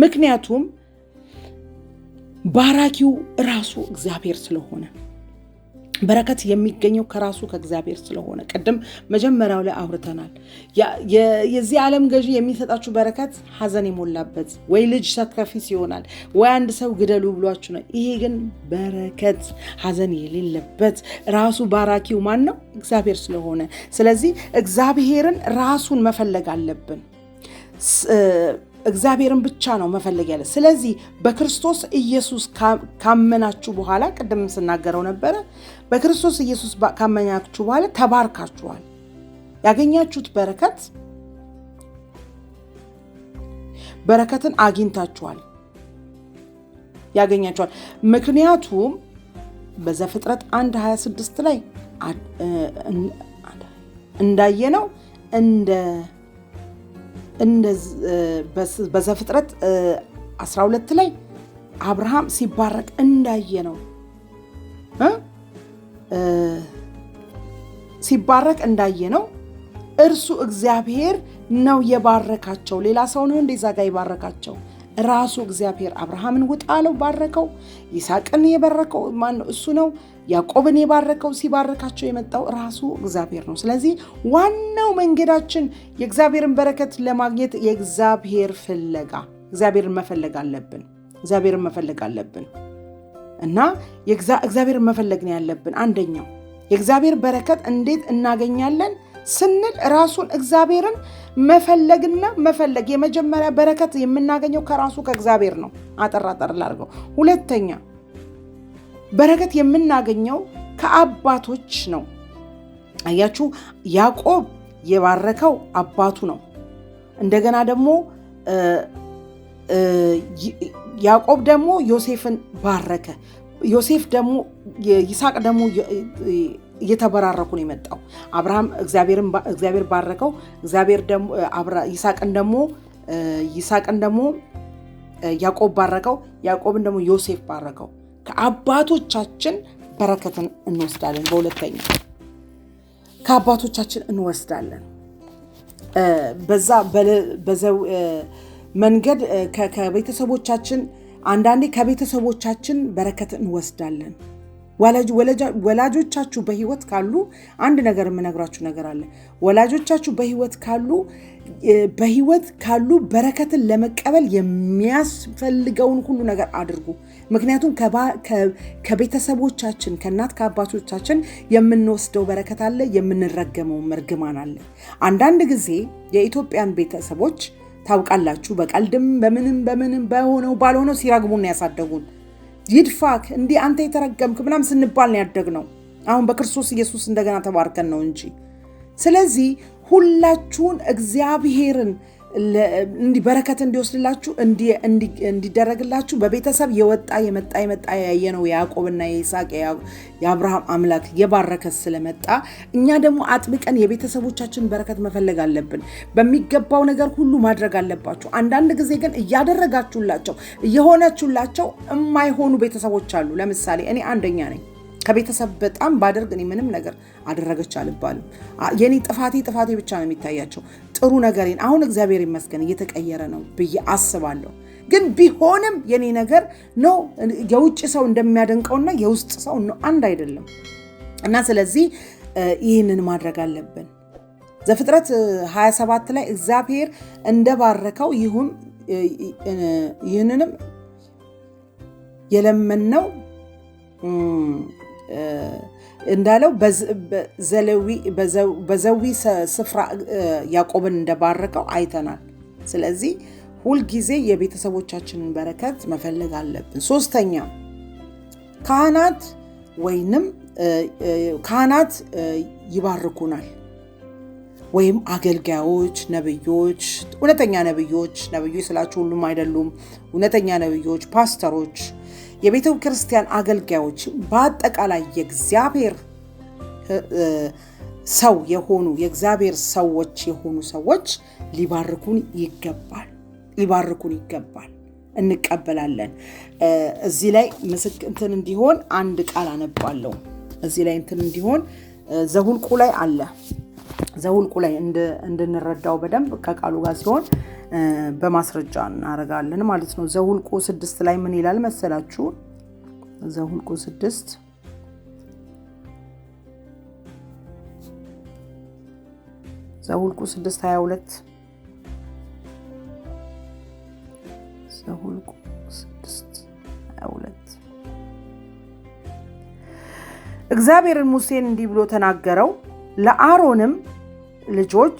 ምክንያቱም ባራኪው ራሱ እግዚአብሔር ስለሆነ በረከት የሚገኘው ከራሱ ከእግዚአብሔር ስለሆነ ቅድም መጀመሪያው ላይ አውርተናል። የዚህ ዓለም ገዢ የሚሰጣችሁ በረከት ሐዘን የሞላበት ወይ ልጅ ሳክሪፊስ ይሆናል ወይ አንድ ሰው ግደሉ ብሏችሁ ነው። ይሄ ግን በረከት ሐዘን የሌለበት ራሱ ባራኪው ማን ነው? እግዚአብሔር ስለሆነ ስለዚህ እግዚአብሔርን ራሱን መፈለግ አለብን። እግዚአብሔርን ብቻ ነው መፈለግ ያለ። ስለዚህ በክርስቶስ ኢየሱስ ካመናችሁ በኋላ ቅድም ስናገረው ነበረ፣ በክርስቶስ ኢየሱስ ካመናችሁ በኋላ ተባርካችኋል። ያገኛችሁት በረከትን አግኝታችኋል፣ ያገኛችኋል። ምክንያቱም በዘፍጥረት 1:26 ላይ እንዳየነው በዘፍጥረት 12 ላይ አብርሃም ሲባረክ እንዳየነው እርሱ እግዚአብሔር ነው የባረካቸው። ሌላ ሰው ነው እንደዛ ጋር የባረካቸው? ራሱ እግዚአብሔር አብርሃምን ውጣ አለው፣ ባረከው። ይስሐቅን የባረከው ማን ነው? እሱ ነው። ያዕቆብን የባረከው ሲባረካቸው የመጣው ራሱ እግዚአብሔር ነው። ስለዚህ ዋናው መንገዳችን የእግዚአብሔርን በረከት ለማግኘት እግዚአብሔርን መፈለግ አለብን እና እግዚአብሔርን መፈለግ ነው ያለብን። አንደኛው የእግዚአብሔር በረከት እንዴት እናገኛለን ስንል ራሱን እግዚአብሔርን መፈለግ። የመጀመሪያ በረከት የምናገኘው ከራሱ ከእግዚአብሔር ነው። አጠር ላድርገው። ሁለተኛ በረከት የምናገኘው ከአባቶች ነው። አያችሁ፣ ያዕቆብ የባረከው አባቱ ነው። እንደገና ደግሞ ያዕቆብ ደግሞ ዮሴፍን ባረከ። ዮሴፍ ደግሞ ይስሐቅ ደግሞ እየተበራረኩ ነው የመጣው። አብርሃም እግዚአብሔር ባረከው። እግዚአብሔር ደግሞ ይስሐቅን ደግሞ ያዕቆብ ባረከው። ያዕቆብን ደግሞ ዮሴፍ ባረከው። ከአባቶቻችን በረከትን እንወስዳለን። በሁለተኛ ከአባቶቻችን እንወስዳለን። በዛው መንገድ ከቤተሰቦቻችን አንዳንዴ ከቤተሰቦቻችን በረከት እንወስዳለን። ወላጆቻችሁ በህይወት ካሉ አንድ ነገር የምነግራችሁ ነገር አለ። ወላጆቻችሁ በህይወት ካሉ በረከትን ለመቀበል የሚያስፈልገውን ሁሉ ነገር አድርጉ። ምክንያቱም ከቤተሰቦቻችን ከእናት ከአባቶቻችን የምንወስደው በረከት አለ፣ የምንረገመው እርግማን አለ። አንዳንድ ጊዜ የኢትዮጵያን ቤተሰቦች ታውቃላችሁ፣ በቀልድም በምንም ባልሆነው ሲረግሙን ያሳደጉን። ይድፋክ እንዲህ አንተ የተረገምክ ምናምን ስንባል ነው ያደግነው። አሁን በክርስቶስ ኢየሱስ እንደገና ተባርከን ነው እንጂ። ስለዚህ ሁላችሁን እግዚአብሔርን በረከት እንዲወስድላችሁ እንዲደረግላችሁ በቤተሰብ የመጣ ያየነው የያዕቆብና የይስሐቅ የአብርሃም አምላክ የባረከ ስለመጣ እኛ ደግሞ አጥብቀን የቤተሰቦቻችን በረከት መፈለግ አለብን። በሚገባው ነገር ሁሉ ማድረግ አለባችሁ። አንዳንድ ጊዜ ግን እያደረጋችሁላቸው እየሆናችሁላቸው የማይሆኑ ቤተሰቦች አሉ። ለምሳሌ እኔ አንደኛ ነኝ። ከቤተሰብ በጣም ባደርግ እኔ ምንም ነገር አደረገች አልባልም። የኔ ጥፋቴ ብቻ ነው የሚታያቸው። ጥሩ ነገሬን አሁን እግዚአብሔር ይመስገን እየተቀየረ ነው ብዬ አስባለሁ። ግን ቢሆንም የኔ ነገር ነው የውጭ ሰው እንደሚያደንቀውና የውስጥ ሰው ነው አንድ አይደለም። እና ስለዚህ ይህንን ማድረግ አለብን። ዘፍጥረት 27 ላይ እግዚአብሔር እንደባረከው ይህንንም የለመነው እንዳለው በዘዊ ስፍራ ያዕቆብን እንደባረከው አይተናል። ስለዚህ ሁልጊዜ የቤተሰቦቻችንን በረከት መፈለግ አለብን። ሶስተኛ ካህናት ይባርኩናል፣ ወይም አገልጋዮች፣ ነብዮች፣ እውነተኛ ነብዮች ስላችሁ ሁሉም አይደሉም። እውነተኛ ነብዮች፣ ፓስተሮች፣ የቤተ ክርስቲያን አገልጋዮች፣ በአጠቃላይ የእግዚአብሔር ሰው የሆኑ የእግዚአብሔር ሰዎች የሆኑ ሰዎች ሊባርኩን ይገባል። እንቀበላለን። እዚህ ላይ ምስክር እንዲሆን አንድ ቃል አነባለሁ። እዚህ ላይ እንዲሆን ዘኍልቍ ላይ አለ። ዘኍልቍ ላይ እንድንረዳው በደንብ ከቃሉ ጋር ሲሆን በማስረጃ እናረጋለን ማለት ነው። ዘኍልቍ 6 ላይ ምን ይላል መሰላችሁ? ዘኍልቍ 6 ዘኍልቍ 6:22 ዘኍልቍ 6:22 እግዚአብሔርን ሙሴን እንዲህ ብሎ ተናገረው፣ ለአሮንም ልጆች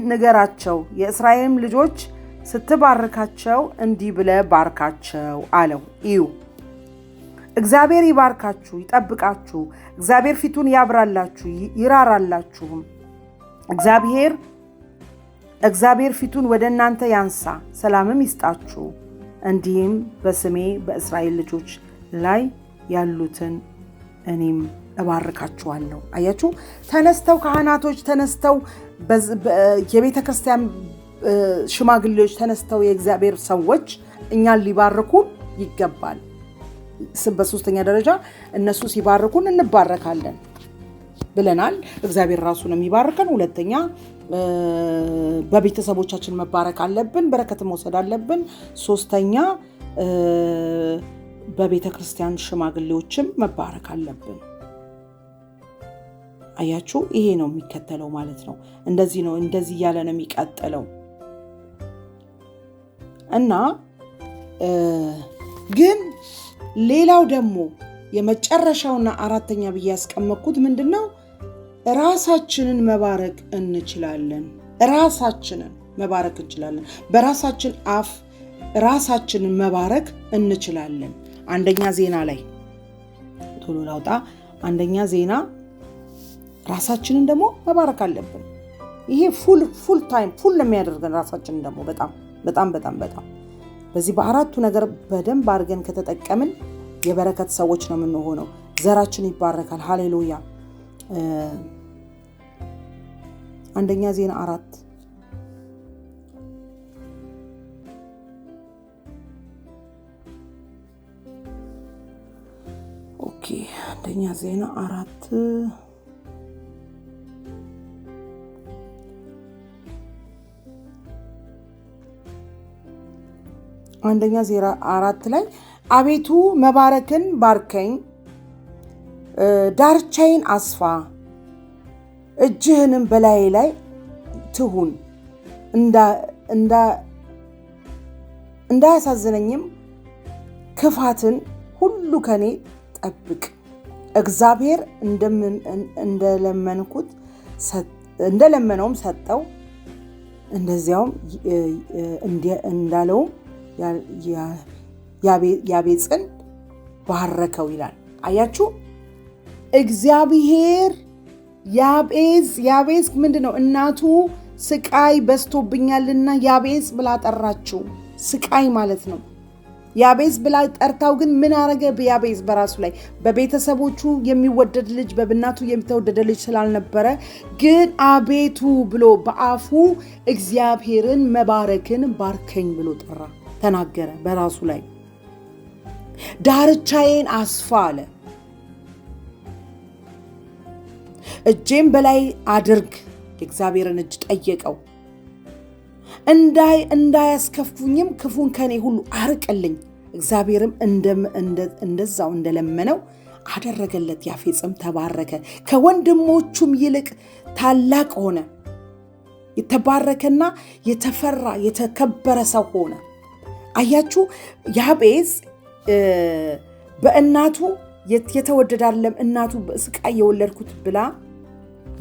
ንገራቸው፣ የእስራኤልም ልጆች ስትባርካቸው እንዲህ ብለህ ባርካቸው አለው። እዩ እግዚአብሔር ይባርካችሁ ይጠብቃችሁ፣ እግዚአብሔር ፊቱን ያብራላችሁ ይራራላችሁም፣ እግዚአብሔር ፊቱን ወደ እናንተ ያንሳ ሰላምም ይስጣችሁ፣ እንዲህም በስሜ በእስራኤል ልጆች ላይ ያሉትን እኔም እባርካችኋለሁ። አያችሁ፣ ተነስተው ካህናቶች ተነስተው የቤተ ክርስቲያን ሽማግሌዎች ተነስተው የእግዚአብሔር ሰዎች እኛን ሊባርኩ ይገባል። በሶስተኛ ደረጃ እነሱ ሲባርኩን እንባረካለን ብለናል። እግዚአብሔር ራሱ ነው የሚባርከን። ሁለተኛ በቤተሰቦቻችን መባረክ አለብን፣ በረከት መውሰድ አለብን። ሶስተኛ በቤተ ክርስቲያን ሽማግሌዎችም መባረክ አለብን። አያችሁ፣ ይሄ ነው የሚከተለው ማለት ነው። እንደዚህ ነው፣ እንደዚህ ያለ ነው የሚቀጥለው እና ግን ሌላው ደግሞ የመጨረሻውና አራተኛ ብዬ ያስቀመጥኩት ምንድነው? ራሳችንን መባረክ እንችላለን። ራሳችንን መባረክ እንችላለን። በራሳችን አፍ ራሳችንን መባረክ እንችላለን። አንደኛ ዜና ላይ ቶሎ ላውጣ። አንደኛ ዜና ራሳችንን ደግሞ መባረክ አለብን። ይሄ ፉል ታይም ፉል የሚያደርገን ራሳችንን ደግሞ በጣም በዚህ በአራቱ ነገር በደንብ አድርገን ከተጠቀምን የበረከት ሰዎች ነው የምንሆነው። ዘራችን ይባረካል። ሃሌሉያ። አንደኛ ዜና 4 ኦኬ። አንደኛ ዜና 4 አንደኛ ዜና 4 ላይ አቤቱ መባረክን ባርከኝ፣ ዳርቻዬን አስፋ፣ እጅህንም በላዬ ላይ ትሁን፣ እንዳያሳዝነኝም ክፋትን ሁሉ ከኔ ጠብቅ። እግዚአብሔር እንደለመነውም ሰጠው፣ እንደዚያውም እንዳለውም ያቤጽን ባረከው ይላል። አያችሁ፣ እግዚአብሔር ያቤጽ ምንድነው? እናቱ ስቃይ በዝቶብኛልና ያቤጽ ብላ ጠራችው። ስቃይ ማለት ነው። ያቤጽ ብላ ጠርታው ግን ምን አረገ? ያቤጽ በራሱ ላይ በቤተሰቦቹ የሚወደድ ልጅ በእናቱ የሚተወደደ ልጅ ስላልነበረ ግን አቤቱ ብሎ በአፉ እግዚአብሔርን መባረክን ባርከኝ ብሎ ጠራ፣ ተናገረ። በራሱ ላይ ዳርቻዬን አስፋ አለ፣ እጄም በላይ አድርግ። የእግዚአብሔርን እጅ ጠየቀው። እንዳያስከፉኝም ክፉን ከኔ ሁሉ አርቅልኝ። እግዚአብሔርም እንደዛው እንደለመነው አደረገለት። ያፌጽም ተባረከ፣ ከወንድሞቹም ይልቅ ታላቅ ሆነ። የተባረከና የተፈራ የተከበረ ሰው ሆነ። አያችሁ፣ ያቤጽ በእናቱ የተወደደ አይደለም። እናቱ ስቃይ የወለድኩት ብላ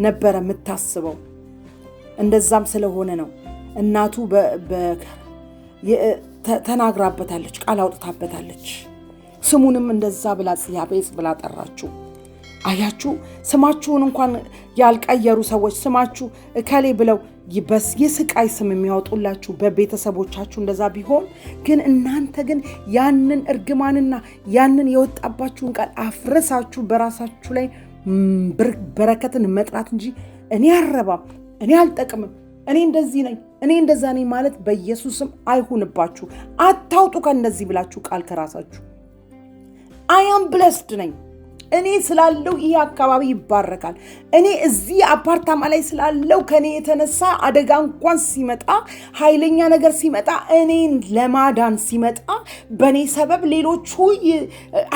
ነበረ የምታስበው። እንደዛም ስለሆነ ነው እናቱ ተናግራበታለች፣ ቃል አውጥታበታለች። ስሙንም እንደዛ ብላ ያቤጽ ብላ ጠራችሁ። አያችሁ፣ ስማችሁን እንኳን ያልቀየሩ ሰዎች ስማችሁ እከሌ ብለው የስቃይ ስም የሚያወጡላችሁ በቤተሰቦቻችሁ እንደዛ ቢሆን ግን እናንተ ግን ያንን እርግማንና ያንን የወጣባችሁን ቃል አፍረሳችሁ በራሳችሁ ላይ በረከትን መጥራት እንጂ እኔ አልረባም፣ እኔ አልጠቅምም፣ እኔ እንደዚህ ነኝ፣ እኔ እንደዛ ነኝ ማለት በኢየሱስም አይሁንባችሁ። አታውጡ ከእንደዚህ ብላችሁ ቃል ከራሳችሁ። አይ አም ብለስድ ነኝ፣ እኔ ስላለው ይሄ አካባቢ ይባረካል። እኔ እዚህ አፓርታማ ላይ ስላለው ከኔ የተነሳ አደጋ እንኳን ሲመጣ ኃይለኛ ነገር ሲመጣ እኔን ለማዳን ሲመጣ በኔ ሰበብ ሌሎቹ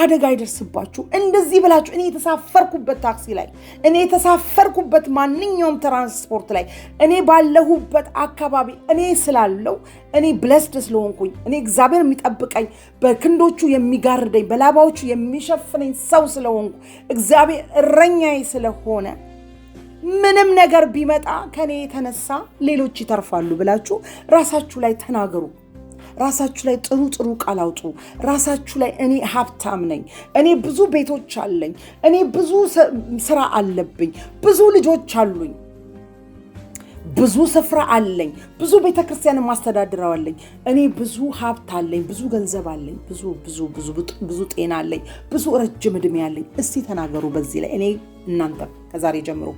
አደጋ ይደርስባችሁ እንደዚህ ብላችሁ እኔ የተሳፈርኩበት ታክሲ ላይ እኔ የተሳፈርኩበት ማንኛውም ትራንስፖርት ላይ እኔ ባለሁበት አካባቢ እኔ ስላለው እኔ ብለስድ ስለሆንኩኝ እኔ እግዚአብሔር የሚጠብቀኝ በክንዶቹ የሚጋርደኝ በላባዎቹ የሚሸፍነኝ ሰው ስለሆንኩ እግዚአብሔር እረኛዬ ስለሆነ ምንም ነገር ቢመጣ ከኔ የተነሳ ሌሎች ይተርፋሉ ብላችሁ ራሳችሁ ላይ ተናገሩ። ራሳችሁ ላይ ጥሩ ቃል አውጡ። ራሳችሁ ላይ እኔ ሀብታም ነኝ፣ እኔ ብዙ ቤቶች አለኝ፣ እኔ ብዙ ስራ አለብኝ፣ ብዙ ልጆች አሉኝ፣ ብዙ ስፍራ አለኝ፣ ብዙ ቤተክርስቲያን ማስተዳድረው አለኝ፣ እኔ ብዙ ሀብት አለኝ፣ ብዙ ገንዘብ አለኝ፣ ብዙ ጤና አለኝ፣ ብዙ ረጅም ዕድሜ አለኝ። እስቲ ተናገሩ በዚህ ላይ። እኔ እናንተ ከዛሬ ጀምሮ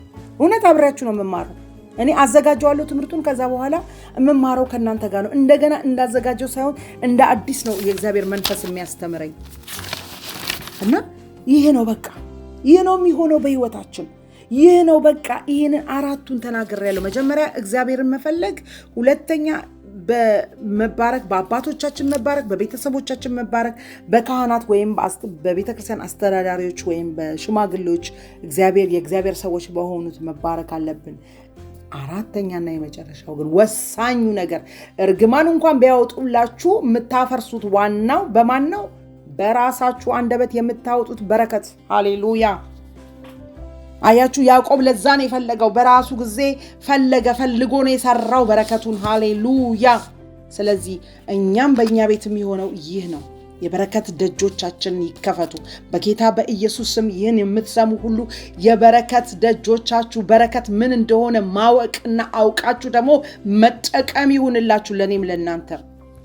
እውነት አብራችሁ ነው የምማረው። እኔ አዘጋጀዋለሁ ትምህርቱን። ከዛ በኋላ የምማረው ከናንተ ጋር ነው። እንደገና እንዳዘጋጀው ሳይሆን እንደ አዲስ ነው የእግዚአብሔር መንፈስ የሚያስተምረኝ እና ይሄ ነው በቃ ይሄ ነው የሚሆነው በህይወታችን። ይሄ ነው በቃ። ይሄንን አራቱን ተናግሬያለሁ። መጀመሪያ እግዚአብሔርን መፈለግ፣ ሁለተኛ በመባረክ በአባቶቻችን መባረክ፣ በቤተሰቦቻችን መባረክ፣ በካህናት ወይም በቤተክርስቲያን አስተዳዳሪዎች ወይም በሽማግሌዎች የእግዚአብሔር ሰዎች በሆኑት መባረክ አለብን። አራተኛና የመጨረሻው ግን ወሳኙ ነገር እርግማን እንኳን ቢያወጡላችሁ የምታፈርሱት ዋናው በማን ነው? በራሳችሁ አንደበት የምታወጡት በረከት። ሃሌሉያ። አያችሁ፣ ያዕቆብ ለዛ ነው የፈለገው። በራሱ ጊዜ ፈልጎ ነው የሰራው በረከቱን። ሃሌሉያ። ስለዚህ እኛም በእኛ ቤት የሚሆነው ይህ ነው። የበረከት ደጆቻችን ይከፈቱ በጌታ በኢየሱስ ስም። ይህን የምትሰሙ ሁሉ የበረከት ደጆቻችሁ በረከት ምን እንደሆነ ማወቅና አውቃችሁ ደግሞ መጠቀም ይሁንላችሁ፣ ለኔም ለእናንተ።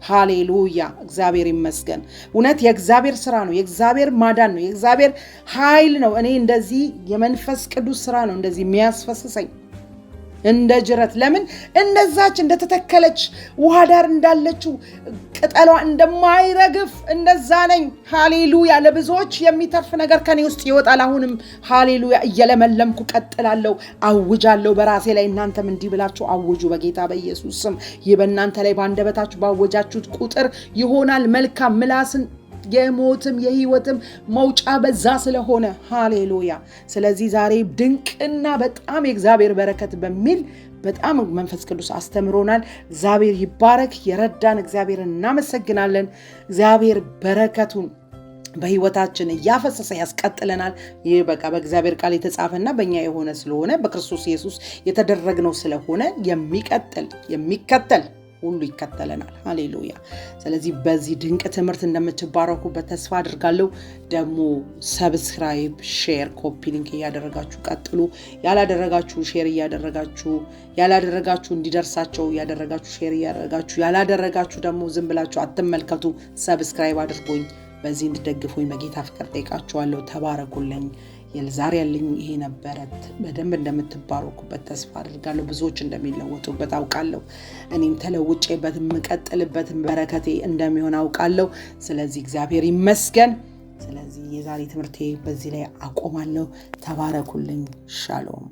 ሃሌሉያ። እግዚአብሔር ይመስገን። እውነት የእግዚአብሔር ስራ ነው፣ የእግዚአብሔር ማዳን ነው፣ የእግዚአብሔር ኃይል ነው። እኔ እንደዚህ የመንፈስ ቅዱስ ስራ ነው እንደዚህ የሚያስፈስሰኝ እንደ ጅረት። ለምን እንደዛች እንደተተከለች ውሃ ዳር እንዳለችው ቅጠሏ እንደማይረግፍ እንደዛ ነኝ። ሃሌሉያ። ለብዙዎች የሚተርፍ ነገር ከኔ ውስጥ ይወጣል። አሁንም ሃሌሉያ እየለመለምኩ ቀጥላለሁ፣ አውጃለሁ በራሴ ላይ። እናንተም እንዲህ ብላችሁ አውጁ በጌታ በኢየሱስ ስም። ይህ በእናንተ ላይ ባንደበታችሁ ባወጃችሁት ቁጥር ይሆናል። መልካም ምላስን የሞትም የህይወትም መውጫ በዛ ስለሆነ ሃሌሉያ። ስለዚህ ዛሬ ድንቅና በጣም የእግዚአብሔር በረከት በሚል በጣም መንፈስ ቅዱስ አስተምሮናል። እግዚአብሔር ይባረክ። የረዳን እግዚአብሔር እናመሰግናለን። እግዚአብሔር በረከቱን በህይወታችን እያፈሰሰ ያስቀጥለናል። ይህ በቃ በእግዚአብሔር ቃል የተጻፈና በእኛ የሆነ ስለሆነ በክርስቶስ ኢየሱስ የተደረግነው ስለሆነ የሚከተል ሁሉ ይከተለናል። ሃሌሉያ። ስለዚህ በዚህ ድንቅ ትምህርት እንደምትባረኩበት ተስፋ አድርጋለሁ። ደግሞ ሰብስክራይብ፣ ሼር፣ ኮፒ ሊንክ እያደረጋችሁ ቀጥሉ። ያላደረጋችሁ ሼር እያደረጋችሁ፣ ያላደረጋችሁ እንዲደርሳቸው እያደረጋችሁ ሼር እያደረጋችሁ፣ ያላደረጋችሁ ደግሞ ዝም ብላችሁ አትመልከቱ። ሰብስክራይብ አድርጉኝ። በዚህ እንድትደግፉኝ በጌታ ፍቅር ጠይቃችኋለሁ። ተባረኩልኝ። የዛሬ ያለኝ ይሄ ነበረ። በደንብ እንደምትባረኩበት ተስፋ አድርጋለሁ። ብዙዎች እንደሚለወጡበት አውቃለሁ። እኔም ተለውጬበት የምቀጥልበት በረከቴ እንደሚሆን አውቃለሁ። ስለዚህ እግዚአብሔር ይመስገን። ስለዚህ የዛሬ ትምህርቴ በዚህ ላይ አቆማለሁ። ተባረኩልኝ። ሻሎም